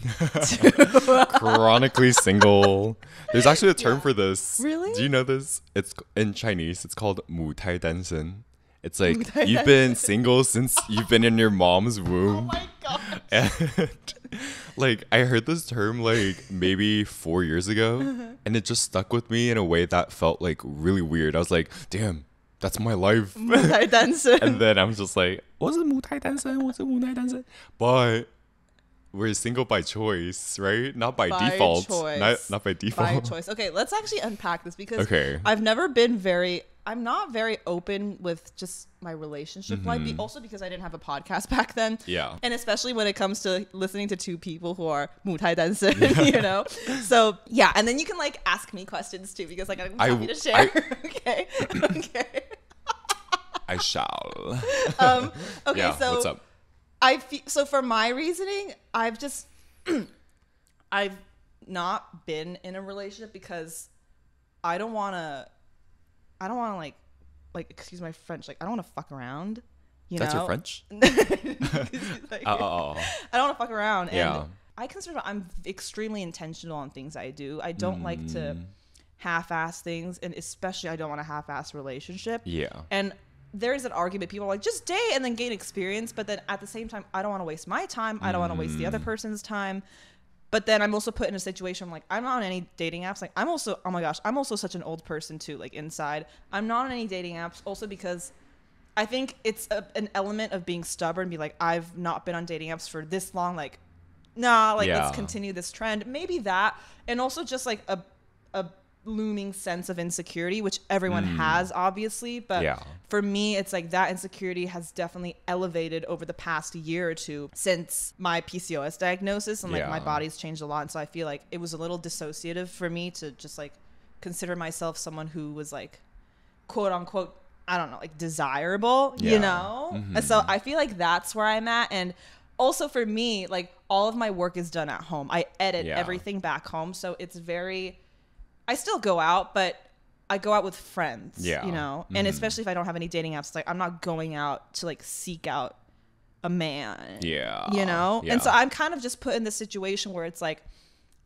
Chronically single. There's actually a term for this. Really? Do you know this? It's in Chinese. It's called 母胎单身. It's like母胎you've been single since you've been in your mom's womb. Oh my god. And like I heard this term like maybe 4 years ago, and it just stuck with me in a way that felt like really weird. I was like, damn, that's my life. 母胎单身. And then I'm just like, 我是母胎单身，我是母胎单身. But we're single by choice, right? Not by default. Choice. Not by default. By choice. Okay, let's actually unpack this because Okay. I'm not very open with just my relationship life, also because I didn't have a podcast back then. Yeah. And especially when it comes to listening to two people who are 母胎单身, you know? So, yeah. And then you can like ask me questions too because like I'm happy to share. Okay. Okay. I shall. Okay, Yeah, so what's up? So for my reasoning, I've just I've not been in a relationship because I don't want to like excuse my French, like I don't want to fuck around, you That's know? your French? Like, I don't want to fuck around, and Yeah. I consider I'm extremely intentional on things I do. I don't like to half-ass things, and especially I don't want a half-ass relationship. Yeah. And there's an argument. People are like, just date and then gain experience. But then at the same time, I don't want to waste my time. I don't want to waste the other person's time. But then I'm also put in a situation where, like, I'm not on any dating apps. Like, I'm also, oh my gosh, I'm also such an old person too, like inside. I'm not on any dating apps also because I think it's an element of being stubborn, be like, I've not been on dating apps for this long. Like, nah, like, let's continue this trend. Maybe that. And also just like a looming sense of insecurity, which everyone has, obviously. But for me, it's like that insecurity has definitely elevated over the past year or two since my PCOS diagnosis, and like my body's changed a lot. And so I feel like it was a little dissociative for me to just like consider myself someone who was like, quote unquote, I don't know, like desirable, you know? And so I feel like that's where I'm at. And also for me, like all of my work is done at home. I edit everything back home. So it's very, I still go out, but I go out with friends, you know? And especially if I don't have any dating apps, like I'm not going out to like seek out a man, you know? And so I'm kind of just put in this situation where it's like,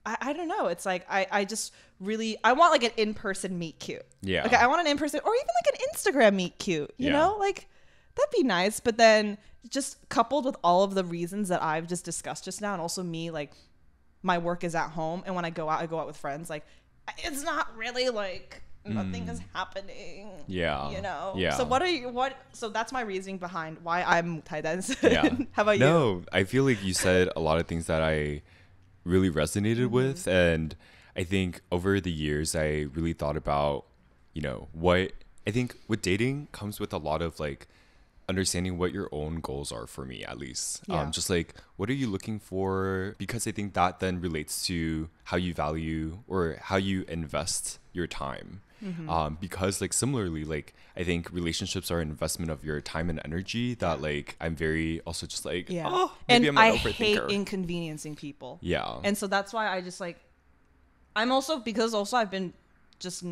I don't know. It's like, I just really, I want like an in-person meet cute. Yeah. Okay. I want an in-person or even like an Instagram meet cute, you know? Like that'd be nice. But then just coupled with all of the reasons that I've just discussed just now. And also me, like my work is at home. And when I go out with friends, like, it's not really like nothing is happening. Yeah. You know? Yeah. So so that's my reasoning behind why I'm multi-dancer. Yeah. How about you? No, I feel like you said a lot of things that I really resonated with. And I think over the years, I really thought about, you know, what I think with dating comes with a lot of like understanding what your own goals are, for me at least. Just like, what are you looking for? Because I think that then relates to how you value or how you invest your time. Because like similarly, like I think relationships are an investment of your time and energy that like I'm very also just like, oh, maybe I'm an overthinker. Hate inconveniencing people. Yeah. And so that's why I just like, I'm also, because also I've been just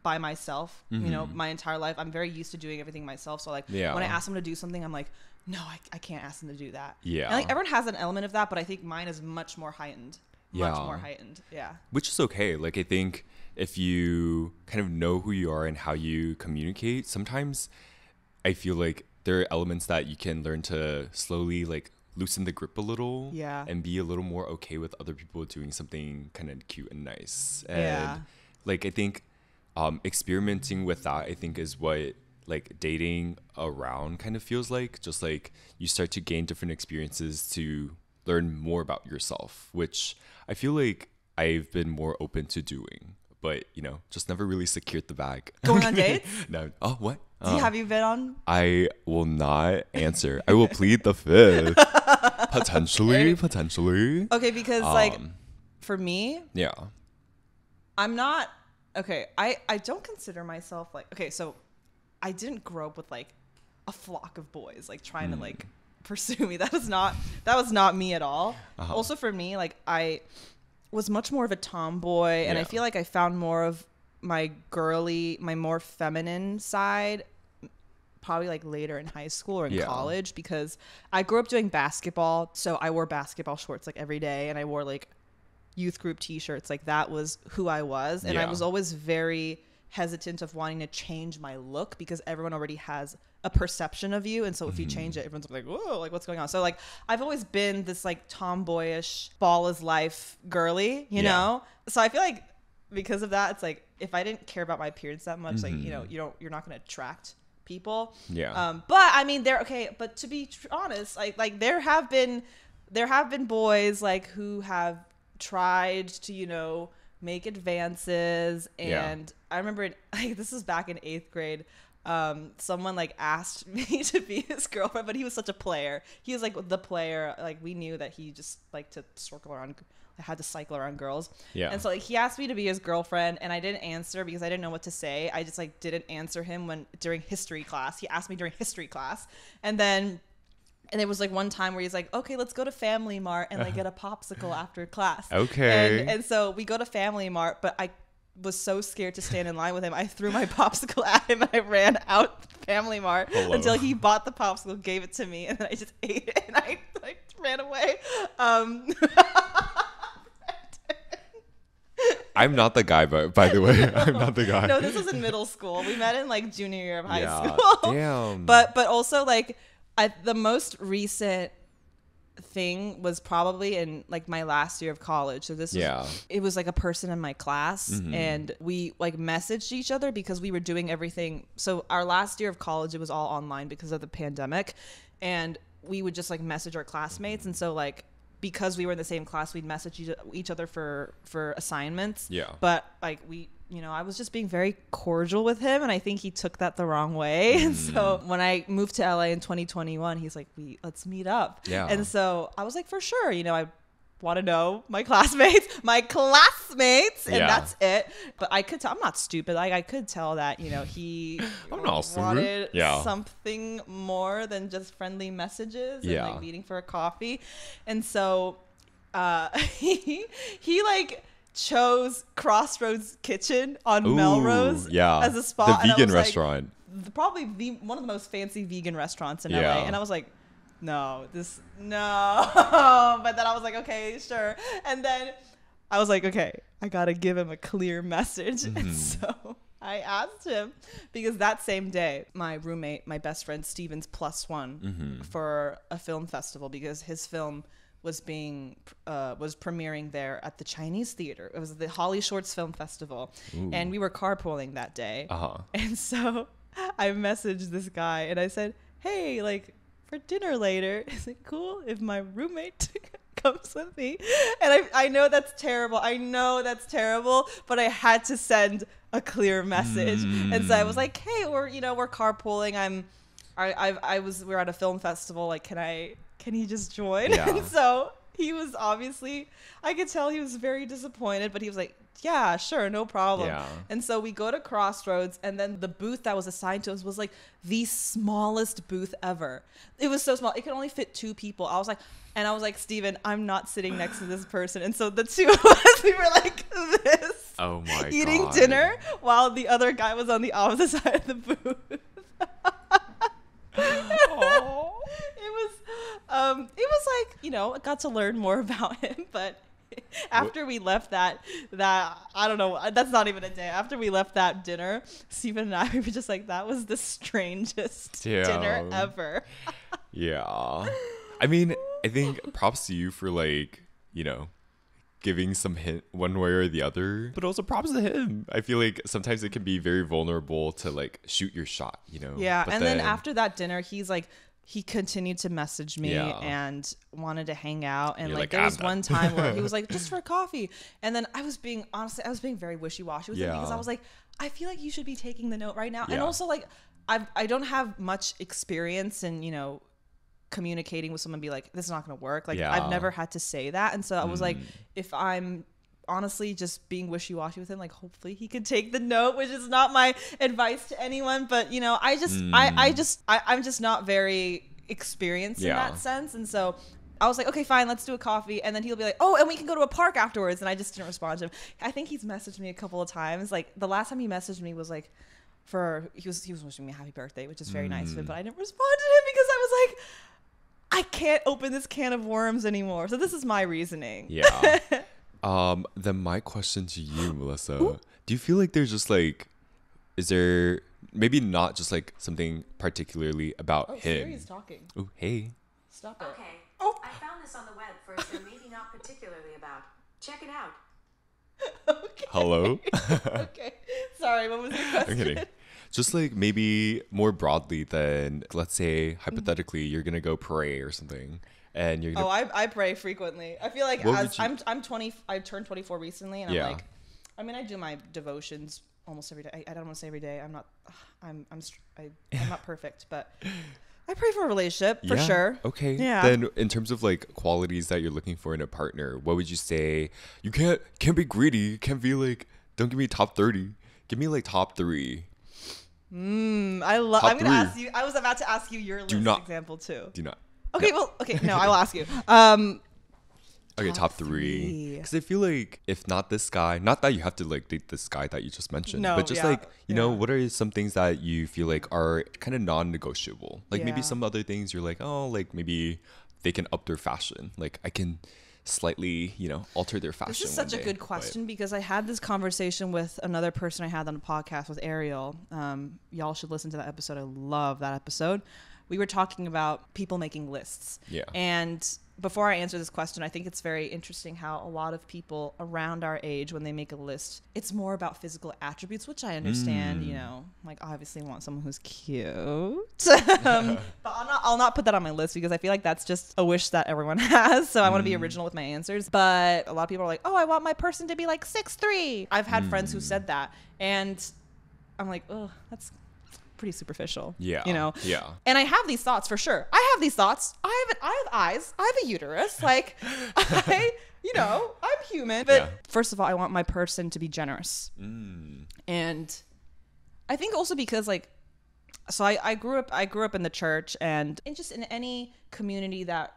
by myself, you know, my entire life. I'm very used to doing everything myself. So like when I ask someone to do something, I'm like, no, I can't ask them to do that. Yeah. And like everyone has an element of that, but I think mine is much more heightened. Much more heightened. Yeah. Which is okay. Like I think if you kind of know who you are and how you communicate, sometimes I feel like there are elements that you can learn to slowly like loosen the grip a little and be a little more okay with other people doing something kind of cute and nice. And like I think experimenting with that, I think, is what like dating around kind of feels like. Just like you start to gain different experiences to learn more about yourself, which I feel like I've been more open to doing, but you know, just never really secured the bag. Going on dates? No. Oh, what? Have you been on? I will not answer. I will plead the fifth. Potentially. Okay, because like for me, I'm not okay. I don't consider myself like, okay, so I didn't grow up with like a flock of boys like trying to like pursue me. That was not me at all. Also for me, like I was much more of a tomboy, and I feel like I found more of my more feminine side probably like later in high school or in college, because I grew up doing basketball, so I wore basketball shorts like every day, and I wore like youth group t-shirts. Like that was who I was, and I was always very hesitant of wanting to change my look because everyone already has a perception of you, and so if you change it, everyone's like, whoa, like what's going on? So like I've always been this like tomboyish ball is life girly, you know. So I feel like because of that, it's like if I didn't care about my appearance that much, like, you know, you're not going to attract people. But I mean, they're okay, but to be honest, like there have been boys like who have tried to, you know, make advances, and I remember like this was back in 8th grade. Someone like asked me to be his girlfriend, but he was such a player. He was like the player. Like we knew that he just liked to had to cycle around girls. And so like he asked me to be his girlfriend, and I didn't answer because I didn't know what to say. I just like didn't answer him during history class. He asked me during history class, and there was like one time where he's like, okay, let's go to Family Mart and like get a popsicle after class. Okay. And so we go to Family Mart, but I was so scared to stand in line with him. I threw my popsicle at him and I ran out Family Mart until he bought the popsicle, gave it to me, and then I just ate it and I like ran away. I'm not the guy, but by the way, I'm not the guy. No, this was in middle school. We met in like junior year of high school. Damn. But also like the most recent thing was probably in like my last year of college. So this it was like a person in my class, and we like messaged each other because we were doing everything. So our last year of college, it was all online because of the pandemic, and we would just like message our classmates. And so like because we were in the same class, we'd message each other for assignments. But like you know, I was just being very cordial with him, and I think he took that the wrong way. And so when I moved to LA in 2021, he's like, let's meet up. And so I was like, for sure, you know, I want to know my classmates, and that's it. But I could tell, I'm not stupid. Like I could tell that, you know, he wanted something more than just friendly messages and like meeting for a coffee. And so he like chose Crossroads Kitchen on Melrose as a spot. The vegan restaurant. Like, probably one of the most fancy vegan restaurants in LA. And I was like, no. But then I was like, okay, sure. And then I was like, okay, I got to give him a clear message. And so I asked him, because that same day, my roommate, my best friend, Steven's +1 for a film festival, because his film was premiering there at the Chinese Theater. It was the Holly Shorts Film Festival. And we were carpooling that day. And so I messaged this guy and I said, hey, like for dinner later, is it cool if my roommate comes with me? And I know that's terrible. But I had to send a clear message. And so I was like, hey, we're carpooling. We're at a film festival. Like, can he just join? And so he was obviously, I could tell he was very disappointed, but he was like, yeah, sure, no problem. And so we go to Crossroads, and then the booth that was assigned to us was like the smallest booth ever. It was so small. It could only fit 2 people. I was like, Steven, I'm not sitting next to this person. And so the two of us, we were like this. Oh my eating God. dinner while the other guy was on the opposite side of the booth. Oh. It was like, you know, I got to learn more about him, but after we left that I don't know, that's not even a day. After we left that dinner, Steven and I were just like, that was the strangest dinner ever. Yeah. I mean, I think props to you for like, you know, giving some hint one way or the other, but also props to him. I feel like sometimes it can be very vulnerable to like shoot your shot, you know? Yeah. But And then after that dinner, he continued to message me Yeah. and wanted to hang out. And You're like like, there was "I'm one done." time where he was like, just for coffee. And then I was being very wishy-washy with him because Yeah. I was like, I feel like you should be taking the note right now. And Yeah. also like, I don't have much experience in, you know, communicating with someone, be like, this is not going to work. Like Yeah. I've never had to say that. And so I was like, if I'm honestly just being wishy-washy with him, like hopefully he could take the note, which is not my advice to anyone, but you know, I'm just not very experienced in that sense. And so I was like, okay, fine, let's do a coffee. And then he'll be like, oh, and we can go to a park afterwards. And I just didn't respond to him. I think he's messaged me a couple of times. Like the last time he messaged me was like he was wishing me a happy birthday, which is very nice of him, but I didn't respond to him because I was like, I can't open this can of worms anymore. So this is my reasoning. Yeah. Then my question to you, Melissa, Ooh. do you feel like there's just like, is there maybe not just like something particularly about him? Siri's talking. Oh, hey. Stop it. Okay. Oh. I found this on the web for so maybe not particularly about. Check it out. Okay. Hello? Okay. Sorry, what was your question? I'm kidding. Just like maybe more broadly than, let's say, hypothetically, you're going to go pray or something. And you're going to. I pray frequently. I feel like What as would you- I'm 20, I turned 24 recently, and Yeah. I'm like, I mean, I do my devotions almost every day. I don't want to say every day. I'm not perfect, but I pray for a relationship for sure. Okay. Yeah. Then in terms of like qualities that you're looking for in a partner, what would you say? You can't be greedy. You can't be like, don't give me top 30. Give me like top 3. I'm gonna Top 3. ask you. I was about to ask you your list not. example too. Do not. Okay, well, okay, no, I will ask you. Okay, top 3. three. Because I feel like if not this guy, not that you have to like date this guy that you just mentioned, No, but just yeah, like, you know, yeah. what are some things that you feel like are kind of non-negotiable? Like maybe Yeah. some other things you're like, oh, like maybe they can up their fashion. Like I can slightly, you know, alter their fashion. This is such a one good day, but- question because I had this conversation with another person I had on a podcast with Ariel. Y'all should listen to that episode. I love that episode. We were talking about people making lists. Yeah. And before I answer this question, I think it's very interesting how a lot of people around our age, when they make a list, it's more about physical attributes, which I understand, you know, like obviously want someone who's cute. But I'll not put that on my list because I feel like that's just a wish that everyone has. So I want to be original with my answers. But a lot of people are like, oh, I want my person to be like 6'3". I've had friends who said that. And I'm like, oh, that's pretty superficial. Yeah. You know? Yeah. And I have these thoughts for sure. I have these thoughts. I have eyes. I have a uterus. Like, I'm human. But Yeah. first of all, I want my person to be generous. And I think also because like, so I grew up in the church and just in any community that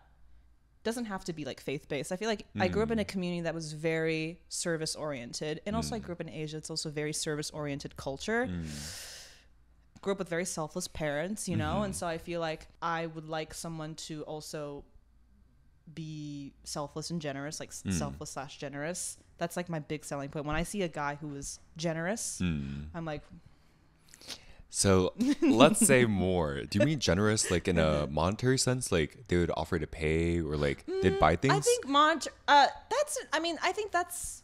doesn't have to be like faith-based. I feel like I grew up in a community that was very service-oriented. And also I grew up in Asia. It's also very service-oriented culture. Grew up with very selfless parents, you know, and so I feel like I would like someone to also be selfless and generous, like selfless / generous. That's like my big selling point. When I see a guy who is generous, I'm like, So let's say more. Do you mean generous like in a monetary sense? Like they would offer to pay or like they'd buy things? I think I think that's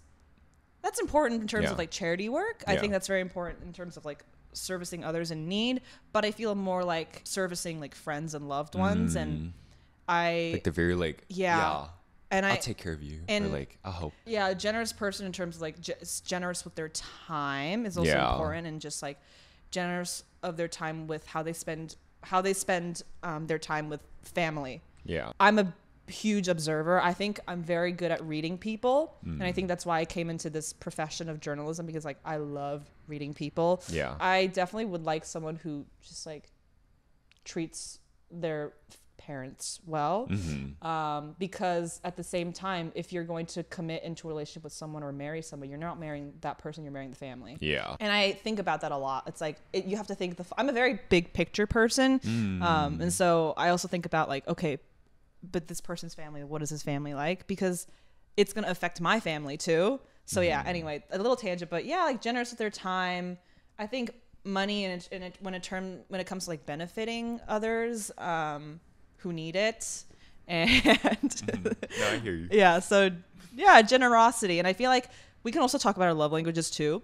important in terms Yeah. of like charity work. I Yeah. think that's very important in terms of like servicing others in need, but I feel more like servicing like friends and loved ones. And like the very like, Yeah. And I'll take care of you. and- or like, I'll help. yeah, a generous person in terms of like generous with their time is also Yeah. important, and just like generous of their time with how they spend their time with family. Yeah. I'm a huge observer. I think I'm very good at reading people, and I think that's why I came into this profession of journalism, because like I love reading people. Yeah. I definitely would like someone who just like treats their parents well. Because at the same time, if you're going to commit into a relationship with someone or marry somebody, you're not marrying that person, you're marrying the family. Yeah. And I think about that a lot. It's like you have to think I'm a very big picture person. And so I also think about like, okay, but this person's family, what is his family like? Because it's going to affect my family too. So yeah, anyway, a little tangent, but yeah, like generous with their time. I think money when it comes to like benefiting others who need it. And No, I hear you. yeah, so yeah, generosity. And I feel like we can also talk about our love languages too.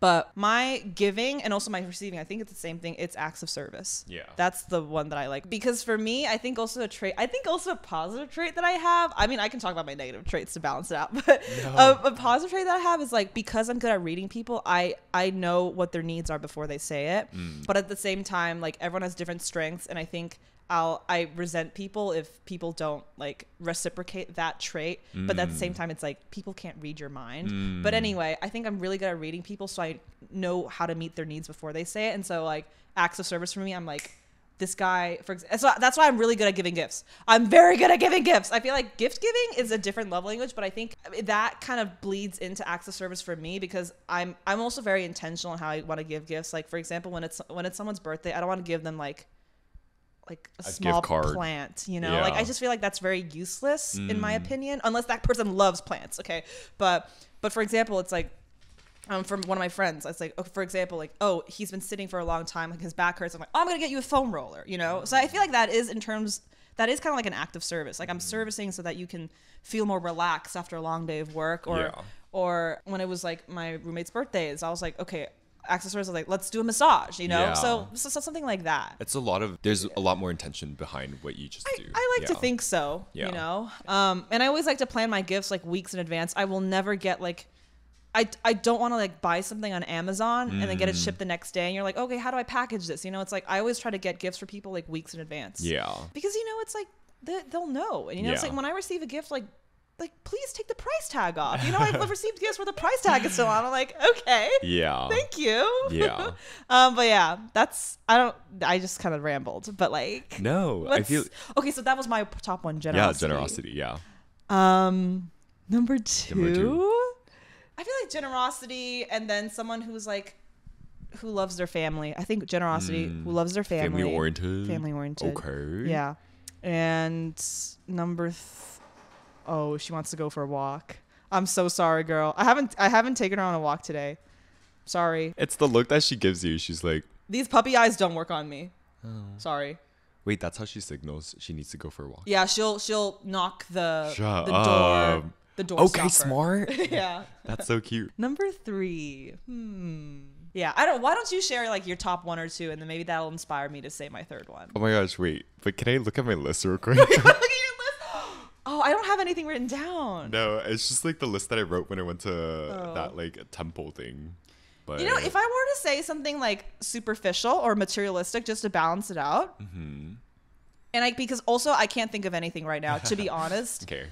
But my giving and also my receiving, I think it's the same thing. It's acts of service. Yeah. That's the one that I like. Because for me, I think also a positive trait that I have, I mean, I can talk about my negative traits to balance it out, but a positive trait that I have is like, because I'm good at reading people, I know what their needs are before they say it. But at the same time, like everyone has different strengths. And I think I resent people if people don't like reciprocate that trait. But at the same time, it's like people can't read your mind. But anyway, I think I'm really good at reading people, so I know how to meet their needs before they say it. And so like acts of service for me, I'm like, this guy, for example, so that's why I'm really good at giving gifts. I'm very good at giving gifts. I feel like gift giving is a different love language, but I think that kind of bleeds into acts of service for me, because I'm also very intentional in how I want to give gifts. Like for example, when it's someone's birthday, I don't want to give them like a small plant, you know. Like I just feel like that's very useless in my opinion, unless that person loves plants. Okay, but for example, it's like from one of my friends, it's like, for example, like, oh, he's been sitting for a long time, like his back hurts, I'm like, oh, I'm gonna get you a foam roller, you know. So I feel like that is kind of like an act of service. Like I'm servicing so that you can feel more relaxed after a long day of work. Or when it was like my roommate's birthdays, I was like, okay, accessories are like, let's do a massage, you know. Yeah. So something like that. There's a lot more intention behind what you just do. I like to think so, you know. And I always like to plan my gifts like weeks in advance. I will never get like, I don't want to like buy something on Amazon and then get it shipped the next day and you're like, okay, how do I package this? You know, it's like I always try to get gifts for people like weeks in advance. Yeah. Because you know, it's like they'll know. And you know, it's like when I receive a gift, like please take the price tag off. You know, I've received gifts where the price tag is still on. I'm like, okay. Yeah. Thank you. Yeah. But yeah, I just kind of rambled. But like, no, I feel okay. So that was my top one, generosity. Yeah, generosity. Yeah. Number two. I feel like generosity, and then someone who's like, who loves their family. I think generosity, who loves their family. Family oriented. Okay. Yeah. And number oh, she wants to go for a walk. I'm so sorry, girl. I haven't taken her on a walk today. Sorry. It's the look that she gives you. She's like, these puppy eyes don't work on me. Oh. Sorry. Wait, that's how she signals she needs to go for a walk. Yeah, she'll knock the door. The door. Okay, smart. Yeah. That's so cute. Number 3. Yeah, why don't you share like your top 1 or 2, and then maybe that'll inspire me to say my third one. Oh my gosh, wait. But can I look at my list real quick? Look at your list. Oh, I don't have anything written down. No, it's just like the list that I wrote when I went to that like temple thing. But you know, if I were to say something like superficial or materialistic just to balance it out, and because also I can't think of anything right now, to be honest. Okay.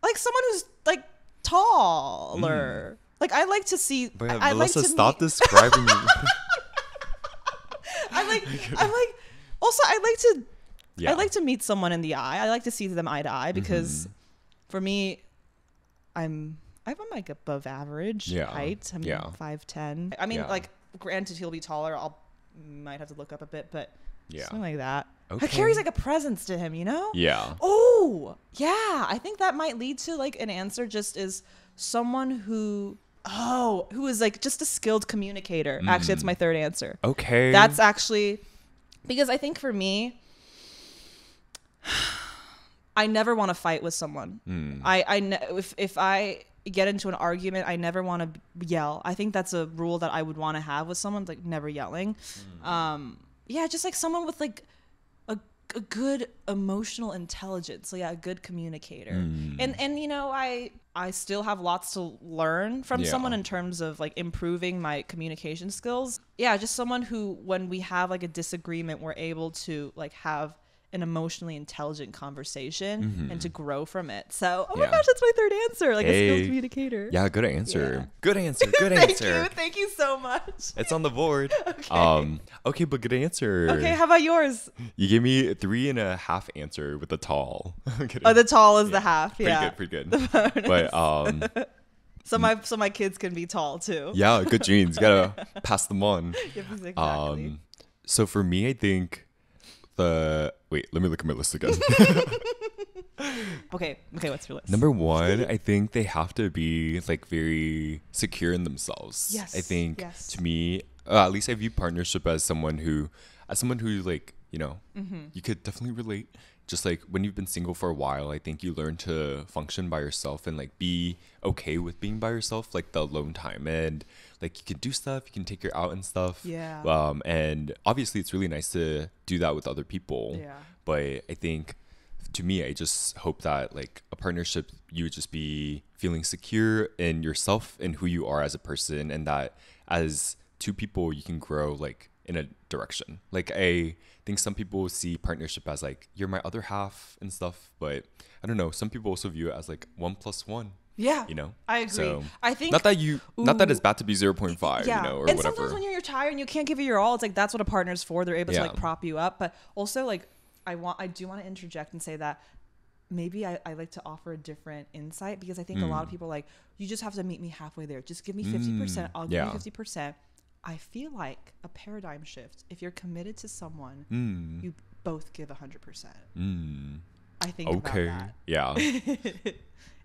Like someone who's like taller. Like I like to see. But yeah, Melissa, stop describing me. I like to meet someone in the eye. I like to see them eye to eye because for me, I'm like above average height. I'm 5'10". I mean, like granted he'll be taller. Might have to look up a bit, but something like that. Okay. It carries like a presence to him, you know? Yeah. Oh, yeah. I think that might lead to like an answer just is someone who is like just a skilled communicator. Actually, that's my third answer. Okay. That's actually because I think for me, I never want to fight with someone. If I get into an argument, I never want to yell. I think that's a rule that I would want to have with someone, like never yelling. Yeah, just like someone with like a good emotional intelligence. So yeah, a good communicator. And you know, I still have lots to learn from someone in terms of like improving my communication skills. Yeah, just someone who, when we have like a disagreement, we're able to like have an emotionally intelligent conversation Mm-hmm. and to grow from it. So, oh my Yeah. gosh, that's my third answer. Like a Hey. skilled communicator. Yeah, good answer. Yeah. Good answer. Good Thank answer. you. Thank you so much. It's on the board. Okay. Okay, but good answer. Okay, how about yours? You gave me a 3.5 answer with the tall. I'm kidding. Oh, the tall is the half. pretty Yeah. good, pretty good. But So my kids can be tall too. yeah, good genes. You gotta pass them on. Yep, exactly. So for me, I think wait, let me look at my list again. Okay, what's your list? Number one, I think they have to be like very secure in themselves. Yes, I think yes. to me, at least I view partnership as someone who like, you know, you could definitely relate. Just like when you've been single for a while, I think you learn to function by yourself and like be okay with being by yourself, like the alone time, and like you can do stuff, you can take her out and stuff. Yeah. And obviously it's really nice to do that with other people. Yeah. But I think to me, I just hope that like a partnership, you would just be feeling secure in yourself and who you are as a person, and that as two people, you can grow like in a direction. Like I think some people see partnership as like you're my other half and stuff, but I don't know. Some people also view it as like 1+1. Yeah, You know, I agree. So, I think not that it's bad to be 0.5, yeah, you know, or and whatever. sometimes when you're tired and you can't give it your all, it's like that's what a partner's for. They're able to Yeah. like prop you up, but also like I do want to interject and say that maybe I like to offer a different insight, because I think a lot of people are like, you just have to meet me halfway there. Just give me 50%. I'll give yeah. you 50%. I feel like a paradigm shift. If you're committed to someone, you both give 100%. I think Okay. about Yeah. that.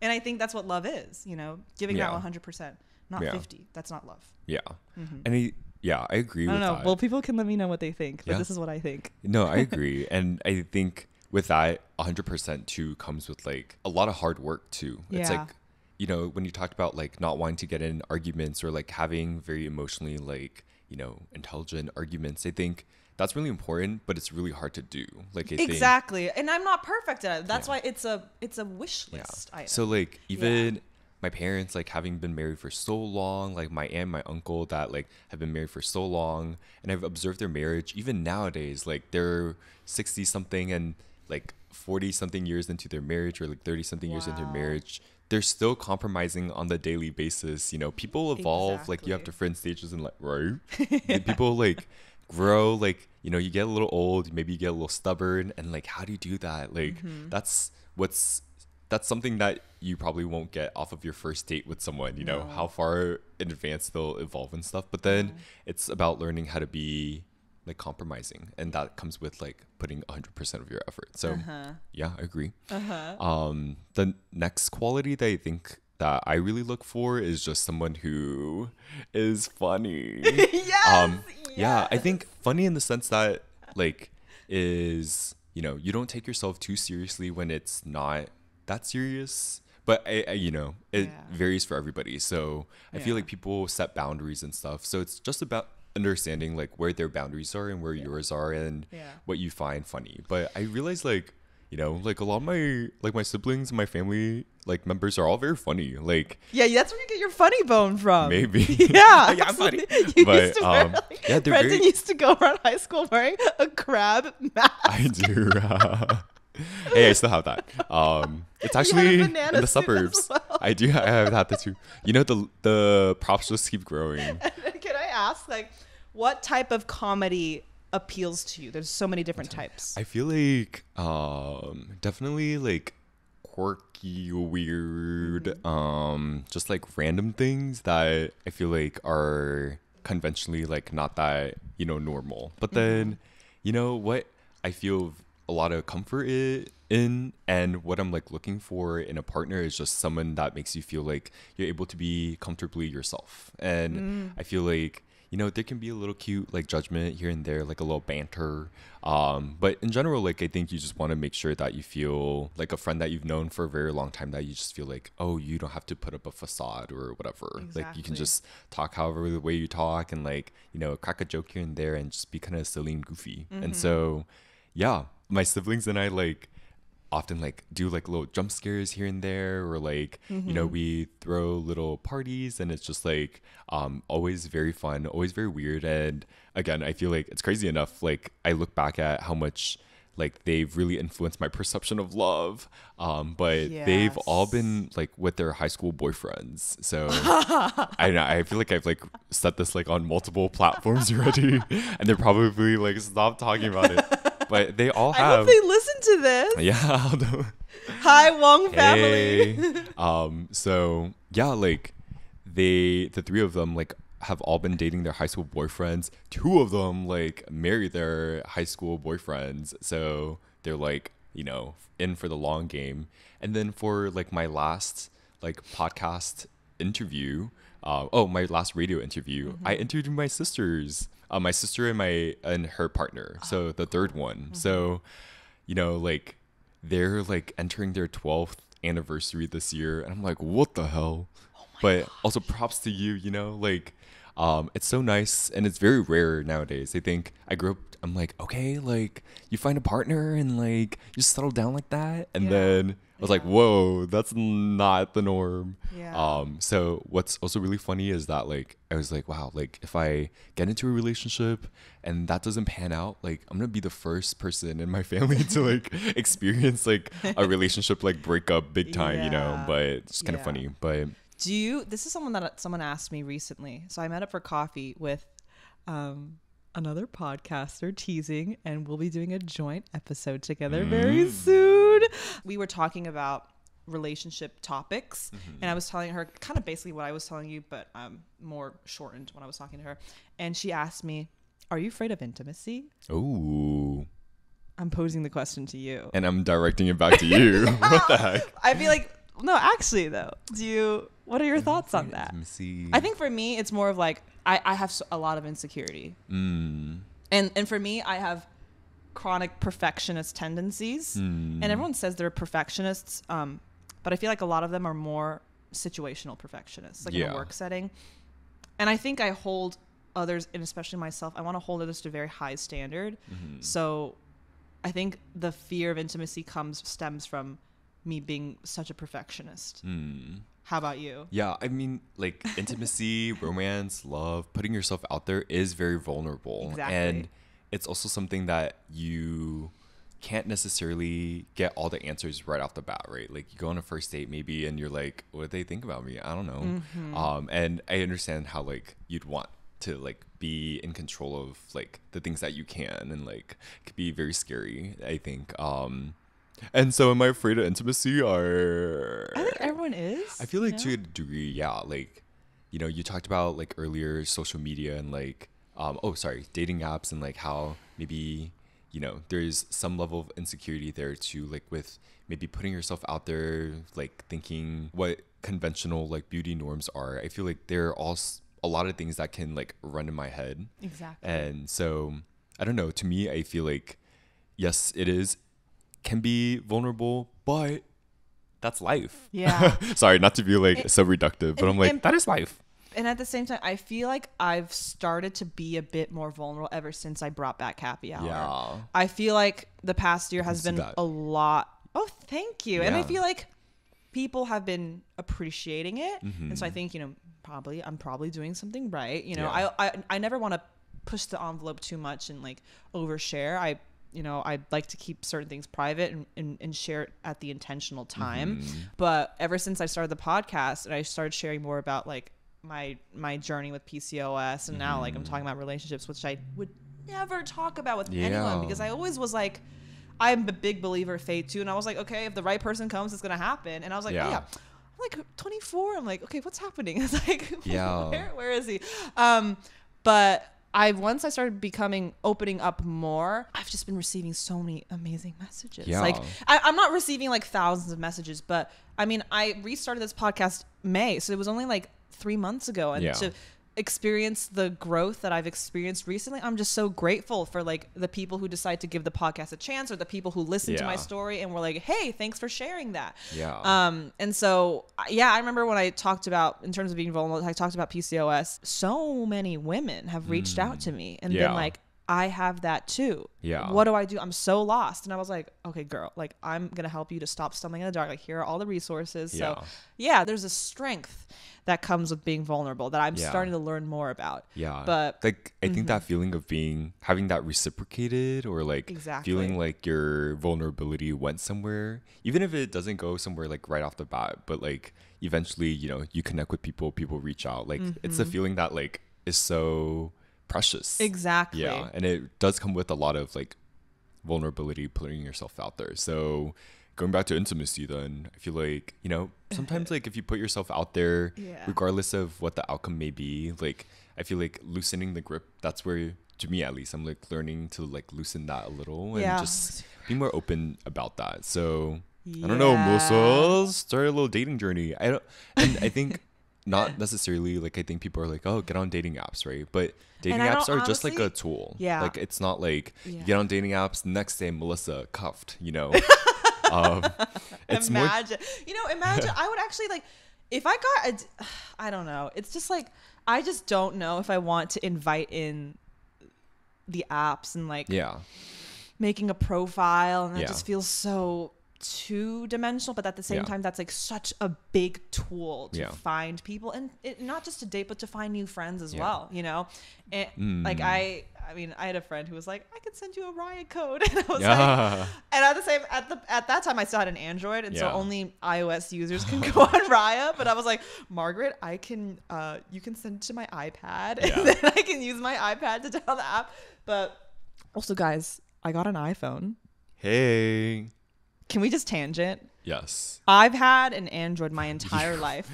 And I think that's what love is, you know, giving Yeah. out 100%, not Yeah. 50. That's not love. Yeah. And I agree I don't with know. that. Well, people can let me know what they think, but Yeah. this is what I think. No, I agree. And I think with that 100% too comes with like a lot of hard work too. It's Yeah. like, you know, when you talked about like not wanting to get in arguments or like having very emotionally like, you know, intelligent arguments, I think that's really important, but it's really hard to do. Like I think, Exactly. And I'm not perfect at it. That's Yeah. why it's a wish list item. so like even my parents, like having been married for so long, like my aunt, my uncle that like have been married for so long, and I've observed their marriage even nowadays, like they're 60 something and like 40 something years into their marriage, or like 30 something years into their Wow. marriage, they're still compromising on the daily basis. You know, people evolve, like you have Exactly. different stages in life, right? And people like grow, like, you know, you get a little old, maybe you get a little stubborn, and like how do you do that? Like that's something that you probably won't get off of your first date with someone, you know, No. how far in advance they'll evolve and stuff. But then it's about learning how to be like compromising, and that comes with like putting 100% of your effort. So yeah, I agree. The next quality that I think that I really look for is just someone who is funny. Yes, Yeah, I think funny in the sense that like is, you know, you don't take yourself too seriously when it's not that serious. But I you know, it Yeah. varies for everybody. So I feel Yeah. like people set boundaries and stuff. So it's just about understanding like where their boundaries are and where yours are, and Yeah. what you find funny. But I realize like, you know, like a lot of my siblings and my family like members are all very funny. Like Yeah, that's where you get your funny bone from. maybe. Yeah, Yeah, I'm funny. You But, used to wear, like, yeah, they're Brendan very- used to go around high school wearing a crab mask. I do. Hey, I still have that. It's actually in banana the suit as suburbs. well. I do. I have that too. You know, the props just keep growing. Can I ask, like, what type of comedy appeals to you? There's so many different types. I feel like definitely like quirky, weird, just like random things that I feel like are conventionally like not that, you know, normal. But then, you know what I feel a lot of comfort in, and what I'm like looking for in a partner is just someone that makes you feel like you're able to be comfortably yourself. And I feel like, you know, there can be a little cute like judgment here and there, like a little banter. But in general, like I think you just want to make sure that you feel like a friend that you've known for a very long time, that you just feel like, oh, you don't have to put up a facade or whatever. Like you can Exactly. just talk however the way you talk, and like, you know, crack a joke here and there, and just be kind of silly and goofy. And so, yeah, my siblings and I like often like do like little jump scares here and there, or like, you know, we throw little parties, and it's just like always very fun, always very weird. And again, I feel like it's crazy enough, like I look back at how much like they've really influenced my perception of love. But Yes. they've all been like with their high school boyfriends. So I feel like I've like said this like on multiple platforms already, and they're probably like, stop talking about it. But they all I have. hope they listen to this. Yeah. Hi, Wong family. Hey. So yeah, like the three of them like have all been dating their high school boyfriends. Two of them like marry their high school boyfriends. So they're like, you know, in for the long game. And then for like my last like podcast interview, my last radio interview, I interviewed my sisters. My sister and her partner. So the third one. So, you know, like they're like entering their 12th anniversary this year, and I'm like, what the hell? But also props to you, you know, like it's so nice, and it's very rare nowadays. I think I grew up, I'm like, okay, like you find a partner and like you settle down like that, and then I was like, whoa, that's not the norm. So what's also really funny is that like I was like, wow, like if I get into a relationship and that doesn't pan out, like I'm gonna be the first person in my family to like experience like a relationship like breakup big time, you know. But it's kind of funny. But This is someone asked me recently. So I met up for coffee with another podcaster, Teasing, and we'll be doing a joint episode together very soon. We were talking about relationship topics, and I was telling her kind of basically what I was telling you, but more shortened when I was talking to her. And she asked me, are you afraid of intimacy? ooh, I'm posing the question to you. and I'm directing it back to you. What the heck? I feel like, no, actually though, what are your thoughts on that? Intimacy. I think for me, it's more of like, I have a lot of insecurity. And for me, I have chronic perfectionist tendencies. And everyone says they're perfectionists, but I feel like a lot of them are more situational perfectionists, like in a work setting. And I think I hold others, and especially myself, I want to hold others to a very high standard. So I think the fear of intimacy stems from me being such a perfectionist. How about you? Yeah, I mean, like intimacy, romance, love, putting yourself out there is very vulnerable. Exactly. And it's also something that you can't necessarily get all the answers right off the bat, right? Like you go on a first date maybe and you're like, what do they think about me? I don't know. And I understand how like you'd want to like be in control of like the things that you can, and like it could be very scary, I think. And so am I afraid of intimacy? Or I think everyone is. I feel like to a degree, yeah. Like, you know, you talked about like earlier social media and like, dating apps, and like how maybe, you know, there's some level of insecurity there too, like with maybe putting yourself out there, like thinking what conventional like beauty norms are. I feel like there are also a lot of things that can like run in my head. Exactly. And so, I don't know, to me, I feel like, yes, can be vulnerable, but that's life. Yeah. Sorry, not to be like so reductive, but I'm like, that is life. And at the same time, I feel like I've started to be a bit more vulnerable ever since I brought back Happy Hour. Yeah. I feel like the past year has been that. a lot. Oh, thank you. And I Yeah. feel like people have been appreciating it. And so I think, you know, I'm probably doing something right. You know, I never want to push the envelope too much and like overshare. I'd like to keep certain things private and share it at the intentional time. But ever since I started the podcast and I started sharing more about like my journey with PCOS, and now like I'm talking about relationships, which I would never talk about with anyone, because I always was like, I'm a big believer of fate too. And I was like, okay, if the right person comes, it's going to happen. And I was like, I'm like 24. I'm like, okay, what's happening? It's like, where is he? But once I started opening up more, I've just been receiving so many amazing messages. Yeah. Like I'm not receiving like thousands of messages, but I mean, I restarted this podcast May, so it was only like 3 months ago. And to experience the growth that I've experienced recently, I'm just so grateful for like the people who decide to give the podcast a chance, or the people who listen to my story and were like, hey, thanks for sharing that. And so I remember when I talked about, in terms of being vulnerable, I talked about PCOS, so many women have reached out to me and been like, I have that too. Yeah. What do I do? I'm so lost. And I was like, okay, girl, like I'm going to help you to stop stumbling in the dark. Like here are all the resources. So yeah, there's a strength that comes with being vulnerable that I'm starting to learn more about. Yeah. But like, I think that feeling of having that reciprocated, or like feeling like your vulnerability went somewhere, even if it doesn't go somewhere like right off the bat, but like eventually, you know, you connect with people reach out. Like it's a feeling that like is so precious. Exactly. Yeah. And it does come with a lot of like vulnerability, putting yourself out there. So going back to intimacy, then I feel like, you know, sometimes like if you put yourself out there, regardless of what the outcome may be, like I feel like loosening the grip, that's where, to me at least, I'm like learning to like loosen that a little and just be more open about that. So I don't know, Melissa, start a little dating journey. I think not necessarily like, I think people are like, oh, get on dating apps, right? But dating apps are just like a tool. Yeah. Like it's not like you get on dating apps, next day Melissa cuffed, you know. It's imagine I would actually like, if I got I don't know, it's just like I just don't know if I want to invite in the apps and like making a profile, and that just feels so two-dimensional, but at the same time that's like such a big tool to find people, and not just to date but to find new friends as well, you know. And like I mean I had a friend who was like, I could send you a riot code, and I was like, and at that time I still had an Android, and so only iOS users can go on Raya, but I was like, Margaret, I can you can send it to my iPad, and then I can use my iPad to download the app. But also, guys, I got an iPhone. Hey, can we just tangent? Yes. I've had an Android my entire life.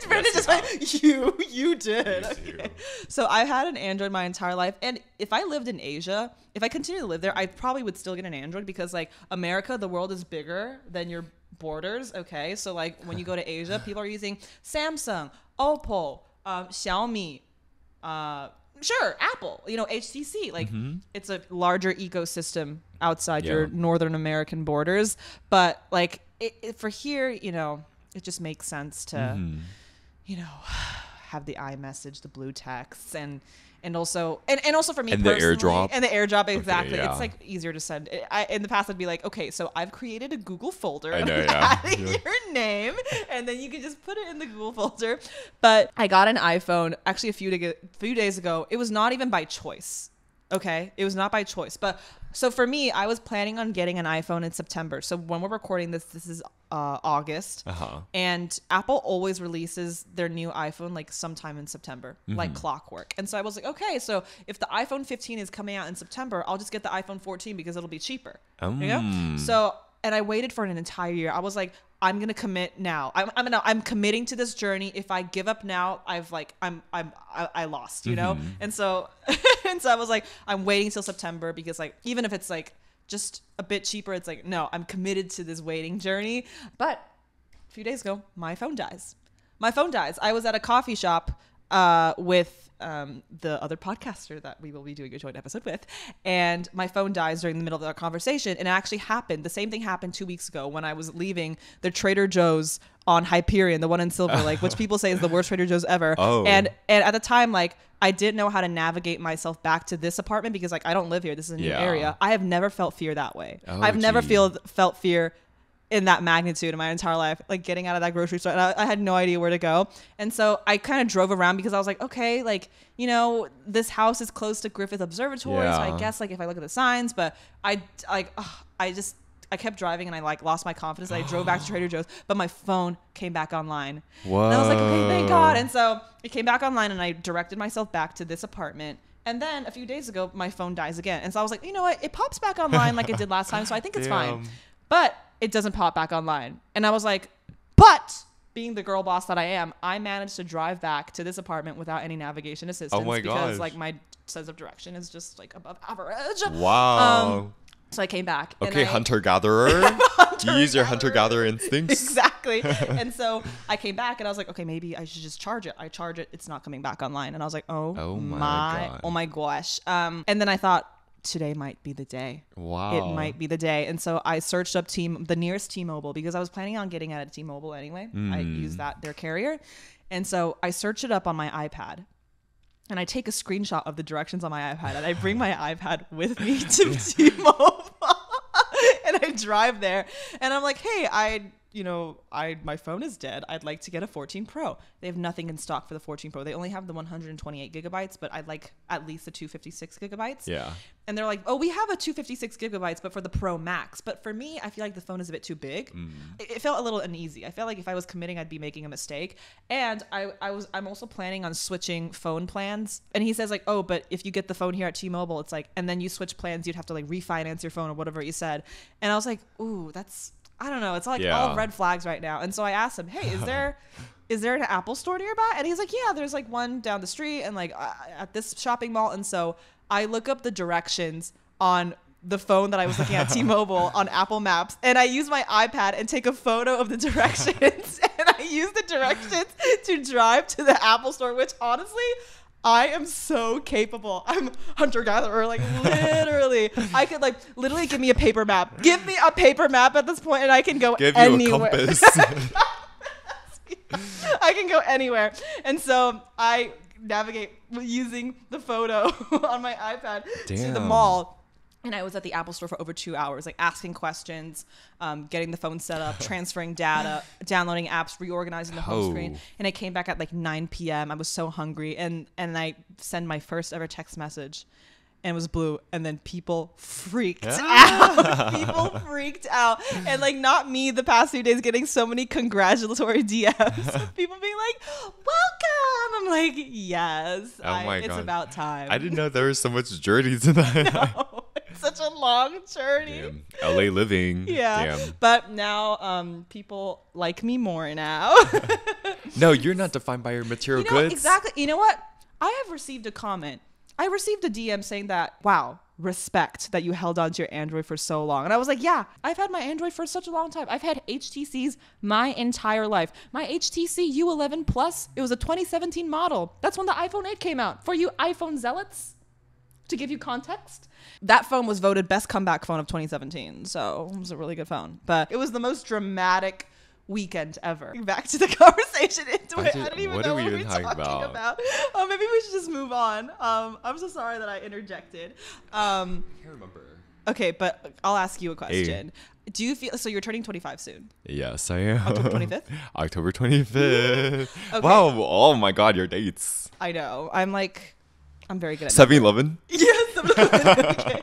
Brendan just like, you did. Okay. So I had an Android my entire life. And if I lived in Asia, if I continued to live there, I probably would still get an Android, because like America, the world is bigger than your borders. Okay. So like when you go to Asia, people are using Samsung, Oppo, Xiaomi, sure, Apple, you know, HTC, like it's a larger ecosystem outside your Northern American borders. But like for here, you know, it just makes sense to, you know, have the iMessage, the blue texts, and also for me and personally, the airdrop exactly. Okay, it's like easier to send. In the past I'd be like, okay, so I've created a Google folder, I know, adding your name, and then you can just put it in the Google folder. But I got an iPhone actually a few days ago. It was not even by choice. Okay, it was not by choice. But so for me, I was planning on getting an iPhone in September. So when we're recording this is August, and Apple always releases their new iPhone like sometime in September, like clockwork. And so I was like, okay, so if the iPhone 15 is coming out in September, I'll just get the iPhone 14 because it'll be cheaper. You know? So, and I waited for an entire year. I was like, I'm gonna commit now. I'm committing to this journey. If I give up now, I lost, you know. And so I was like, I'm waiting till September, because like even if it's like just a bit cheaper, it's like, no, I'm committed to this waiting journey. But a few days ago, my phone dies. I was at a coffee shop with the other podcaster that we will be doing a joint episode with, and my phone dies during the middle of our conversation. And it actually happened. The same thing happened 2 weeks ago when I was leaving the Trader Joe's on Hyperion, the one in Silver Lake, which people say is the worst Trader Joe's ever. And at the time, like, I didn't know how to navigate myself back to this apartment, because like I don't live here. This is a new area. I have never felt fear that way. I've never felt fear in that magnitude in my entire life, like getting out of that grocery store, and I had no idea where to go. And so I kind of drove around, because I was like, okay, like, you know, this house is close to Griffith Observatory, so I guess like if I look at the signs, but I kept driving, and I like lost my confidence. I drove back to Trader Joe's, but my phone came back online. Whoa. And I was like, okay, thank God. And so it came back online, and I directed myself back to this apartment. And then a few days ago, my phone dies again. And so I was like, you know what? It pops back online like it did last time, so I think it's fine. But it doesn't pop back online. And I was like, but being the girl boss that I am, I managed to drive back to this apartment without any navigation assistance. Oh my because gosh. like my sense of direction is just like above average. Wow. So I came back. Okay, hunter-gatherer. You use your hunter-gatherer instincts. Exactly. And so I came back, and I was like, okay, maybe I should just charge it. I charge it. It's not coming back online. And I was like, oh my gosh. And then I thought, today might be the day. Wow. It might be the day. And so I searched up the nearest T-Mobile, because I was planning on getting at a T-Mobile anyway. I use their carrier. And so I searched it up on my iPad. and I take a screenshot of the directions on my iPad, and I bring my iPad with me to T-Mobile. And I drive there, and I'm like, hey, my phone is dead. I'd like to get a 14 Pro. They have nothing in stock for the 14 Pro. They only have the 128 gigabytes, but I'd like at least the 256 gigabytes. Yeah. And they're like, oh, we have a 256 gigabytes, but for the Pro Max. But for me, I feel like the phone is a bit too big. It felt a little uneasy. I felt like if I was committing, I'd be making a mistake. And I'm also planning on switching phone plans. And he says like, oh, but if you get the phone here at T-Mobile, it's like, and then you switch plans, you'd have to like refinance your phone or whatever you said. And I was like, ooh, I don't know. It's like all red flags right now. And so I asked him, hey, is there an Apple store nearby? And he's like, yeah, there's like one down the street and like at this shopping mall. And so I look up the directions on the phone that I was looking at T-Mobile on Apple Maps, and I use my iPad and take a photo of the directions, and I use the directions to drive to the Apple store, which honestly, I am so capable. I'm hunter-gatherer, like literally. I could like literally give me a paper map. Give me a paper map at this point, and I can go anywhere. You a compass. I can go anywhere. And so I navigate using the photo on my iPad to the mall. And I was at the Apple store for over 2 hours, like asking questions, getting the phone set up, transferring data, downloading apps, reorganizing the home screen. And I came back at like 9 p.m. I was so hungry. And I sent my first ever text message, and it was blue. And then people freaked out. People freaked out. And like not me the past few days getting so many congratulatory DMs. People being like, welcome. I'm like, yes. Oh my it's God. about time. I didn't know there was so much journey to that. No, it's such a long journey. Damn. LA living. Yeah. Damn. But now people like me more now. No, you're not defined by your material goods. Exactly. You know what? I have received a comment. I received a DM saying that, wow, respect that you held on to your Android for so long. And I was like, yeah, I've had my Android for such a long time. I've had HTCs my entire life. My HTC U11 Plus, it was a 2017 model. That's when the iPhone 8 came out. For you iPhone zealots, to give you context, that phone was voted best comeback phone of 2017. So it was a really good phone. But it was the most dramatic weekend ever. Back to the conversation into it. I don't even know what we were talking about. Oh, maybe we should just move on. I'm so sorry that I interjected. I can't remember. Okay, but I'll ask you a question. Hey. Do you feel so? You're turning 25 soon. Yes, I am. October 25th. October 25th. Okay. Wow! Oh my God, your dates. I know. I'm very good at 7-Eleven. Yes, 7-Eleven. Okay.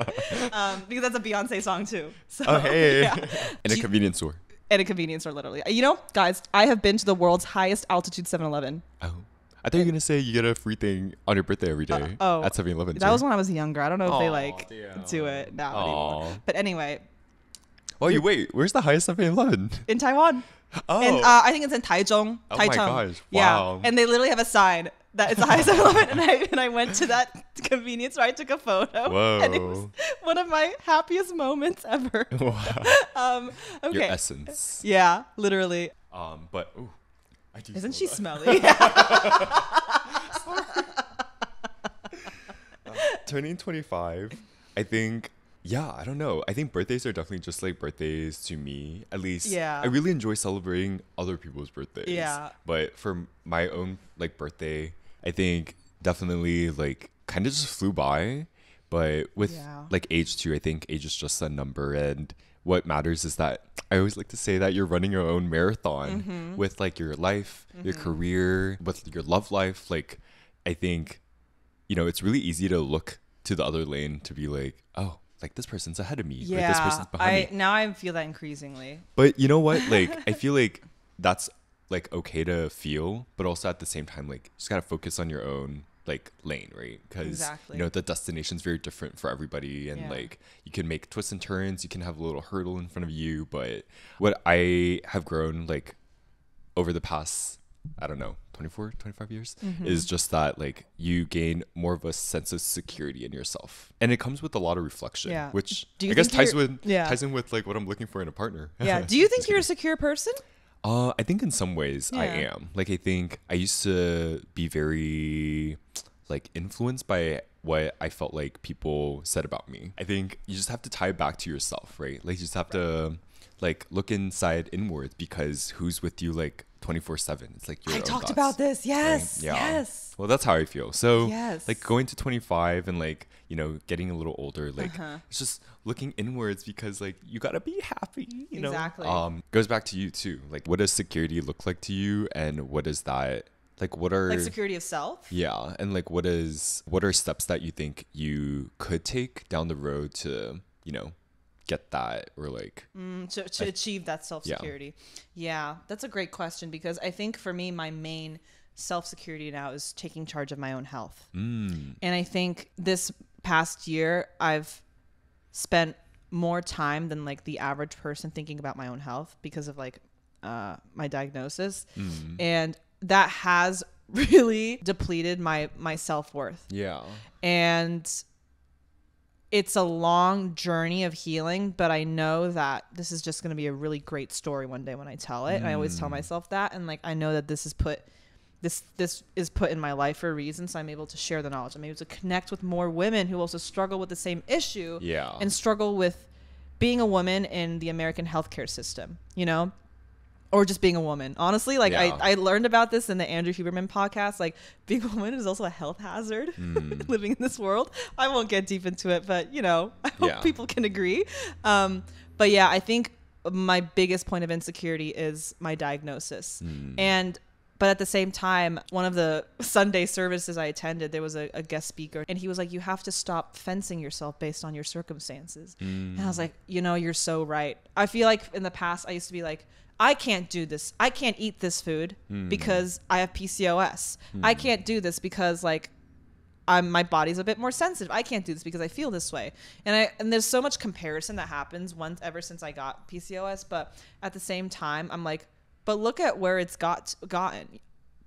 Because that's a Beyonce song too. So, oh hey. Yeah. In a convenience store. At a convenience store, literally. You know, guys, I have been to the world's highest altitude 7-Eleven. Oh. I thought you were going to say you get a free thing on your birthday every day at 7-Eleven. That was when I was younger. I don't know if they do it now anymore. But anyway. Oh, where's the highest 7-Eleven? In Taiwan. Oh. And I think it's in Taichung. Oh my gosh. Yeah. Wow. And they literally have a sign that it's the highest 7-Eleven. And I went to that convenience store. I took a photo. Whoa. And it was one of my happiest moments ever. Wow. Okay. Your essence. Yeah, literally. But ooh, isn't she smelly? Turning 25, I think. Yeah, I don't know. I think birthdays are definitely just like birthdays to me. At least, yeah. I really enjoy celebrating other people's birthdays. Yeah. But for my own like birthday, I think definitely like kind of just flew by. But with like age too, I think age is just a number, and what matters is that I always like to say that you're running your own marathon with like your life, your career, with your love life. Like, I think, it's really easy to look to the other lane to be like, oh, like this person's ahead of me. Yeah. Like, this person's behind me. Now I feel that increasingly. But you know what? Like, I feel like that's like okay to feel, but also at the same time, like, you just gotta focus on your own like lane, right? Because the destination's very different for everybody, and like you can make twists and turns, you can have a little hurdle in front of you. But what I have grown like over the past, I don't know, 25 years is just that like you gain more of a sense of security in yourself, and it comes with a lot of reflection, which I guess ties in with like what I'm looking for in a partner. Do you think you're a secure person? I think in some ways I am. Like, I think I used to be very like influenced by what I felt like people said about me. I think you just have to tie it back to yourself, right? Like, you just have to like look inwards, because who's with you like 24/7. It's like your I own talked thoughts, about this. Yes. right? Yeah. Yes. Well, that's how I feel. So Yes. like going to 25 and like, you know, getting a little older, like it's just looking inwards because like you gotta be happy, you know? Exactly. Goes back to you too. Like what does security look like to you, and what is that, like what are Like security of self? yeah, and like what are steps that you think you could take down the road to, you know, get that, or like To achieve that self-security. Yeah, that's a great question, because I think for me, my main self-security now is taking charge of my own health. And I think this past year, I've spent more time than like the average person thinking about my own health because of like my diagnosis. And that has really depleted my self-worth. yeah. And it's a long journey of healing, but I know that this is just going to be a really great story one day when I tell it. And I always tell myself that. And like, I know that this is put in my life for a reason. So I'm able to share the knowledge. I'm able to connect with more women who also struggle with the same issue. Yeah. And struggle with being a woman in the American healthcare system, you know? Or just being a woman. Honestly, like Yeah. I learned about this in the Andrew Huberman podcast. Like being a woman is also a health hazard living in this world. I won't get deep into it, but you know, I hope people can agree. But yeah, I think my biggest point of insecurity is my diagnosis. But at the same time, one of the Sunday services I attended, there was a guest speaker, and he was like, you have to stop fencing yourself based on your circumstances. And I was like, you know, you're so right. I feel like in the past, I used to be like, I can't do this. I can't eat this food because I have PCOS. I can't do this because like my body's a bit more sensitive. I can't do this because I feel this way. And there's so much comparison that happens ever since I got PCOS. But at the same time, I'm like, but look at where it's gotten.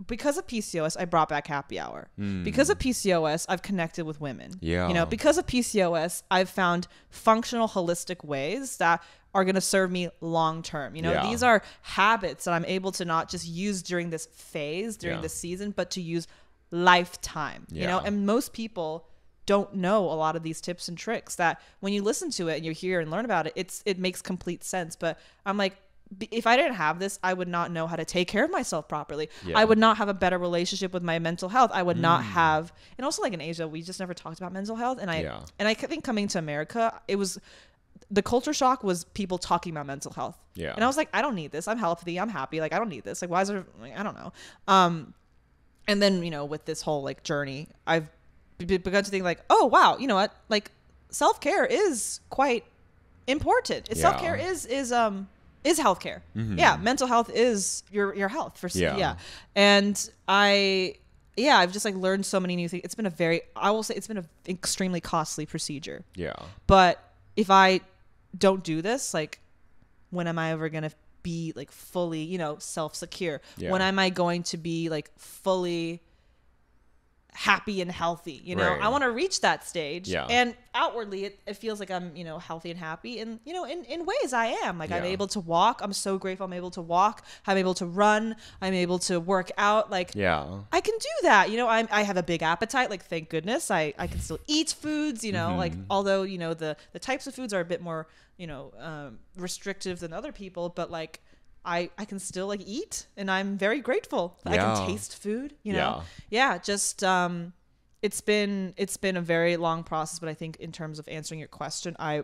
Because of PCOS, I brought back happy hour. Because of PCOS, I've connected with women. Yeah. You know, because of PCOS, I've found functional, holistic ways that are going to serve me long term. You know, these are habits that I'm able to not just use during this phase, during this season, but to use lifetime. You know, and most people don't know a lot of these tips and tricks that when you listen to it and you hear and learn about it, it makes complete sense. But I'm like, if I didn't have this, I would not know how to take care of myself properly. I would not have a better relationship with my mental health. I would not have, and also like in Asia, we just never talked about mental health. And I think coming to America, the culture shock was people talking about mental health. Yeah. And I was like, I don't need this. I'm healthy. I'm happy. Like, I don't need this. Like, why is there, like, I don't know. And then, you know, with this whole like journey, I've begun to think like, oh, wow, you know what? Like self-care is quite important. Self-care is healthcare. Yeah. Mental health is your health for And I've just like learned so many new things. It's been I will say it's been an extremely costly procedure. Yeah. But if I don't do this, like when am I ever going to be like fully, you know, self-secure? When am I going to be like fully happy and healthy? You know, I want to reach that stage. And outwardly it feels like I'm, you know, healthy and happy, and you know, in ways I am like I'm able to walk. I'm so grateful I'm able to walk. I'm able to run. I'm able to work out. Like I can do that. You know, I have a big appetite, like thank goodness I can still eat foods, you know, like although, you know, the types of foods are a bit more, you know, restrictive than other people, but like I can still like eat, and I'm very grateful. I can taste food, you know? Just, it's been a very long process, but I think in terms of answering your question, I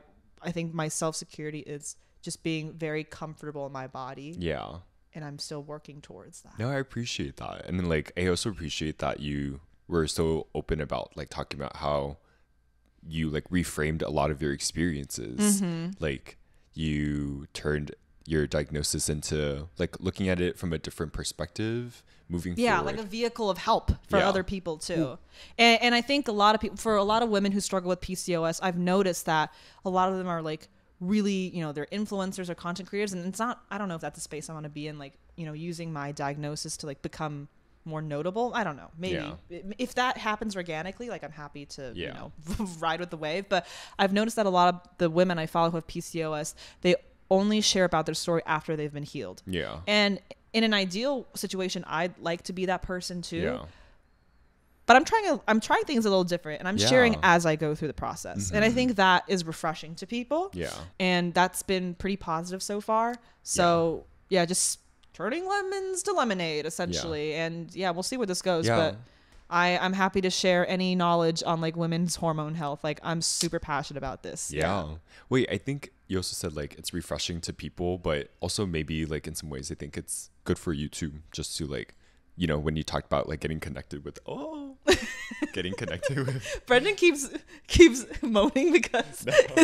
think my self-security is just being very comfortable in my body. Yeah. And I'm still working towards that. No, I appreciate that. And then like, I also appreciate that you were so open about like talking about how you like reframed a lot of your experiences. Like you turned your diagnosis into like looking at it from a different perspective moving forward. Like a vehicle of help for other people too. And I think a lot of people, for a lot of women who struggle with PCOS, I've noticed that a lot of them are like really, you know, they're influencers or content creators, and it's not, I don't know if that's a space I want to be in, like, you know, using my diagnosis to like become more notable. I don't know, maybe if that happens organically, like I'm happy to you know ride with the wave. But I've noticed that a lot of the women I follow who have PCOS, they only share about their story after they've been healed. Yeah. And in an ideal situation, I'd like to be that person too. Yeah. But I'm trying things a little different, and I'm sharing as I go through the process. And I think that is refreshing to people. Yeah. And that's been pretty positive so far. So just turning lemons to lemonade, essentially. And yeah, we'll see where this goes. Yeah. But I'm happy to share any knowledge on like women's hormone health. Like I'm super passionate about this. Yeah. Wait, I think you also said like it's refreshing to people, but also maybe like in some ways I think it's good for you too, just to like, you know, when you talked about like getting connected with getting connected with Brendan keeps moaning because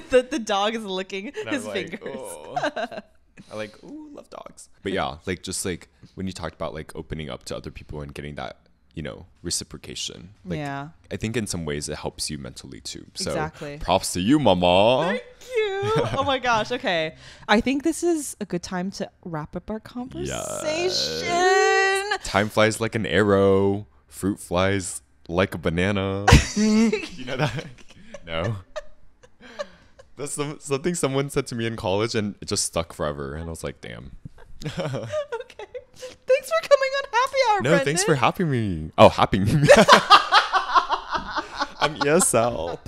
the dog is licking his fingers. I like, ooh, love dogs. But yeah, like just like when you talked about like opening up to other people and getting that, you know, reciprocation. Like, yeah. I think in some ways it helps you mentally too. So Exactly. props to you, mama. Thank you. Oh my gosh. Okay. I think this is a good time to wrap up our conversation. Time flies like an arrow. Fruit flies like a banana. You know that? No. That's something someone said to me in college and it just stuck forever. And I was like, damn. Okay. Thanks for coming on Happy Hour, No, Brendan. thanks for happing me. Oh, happing me. I'm ESL.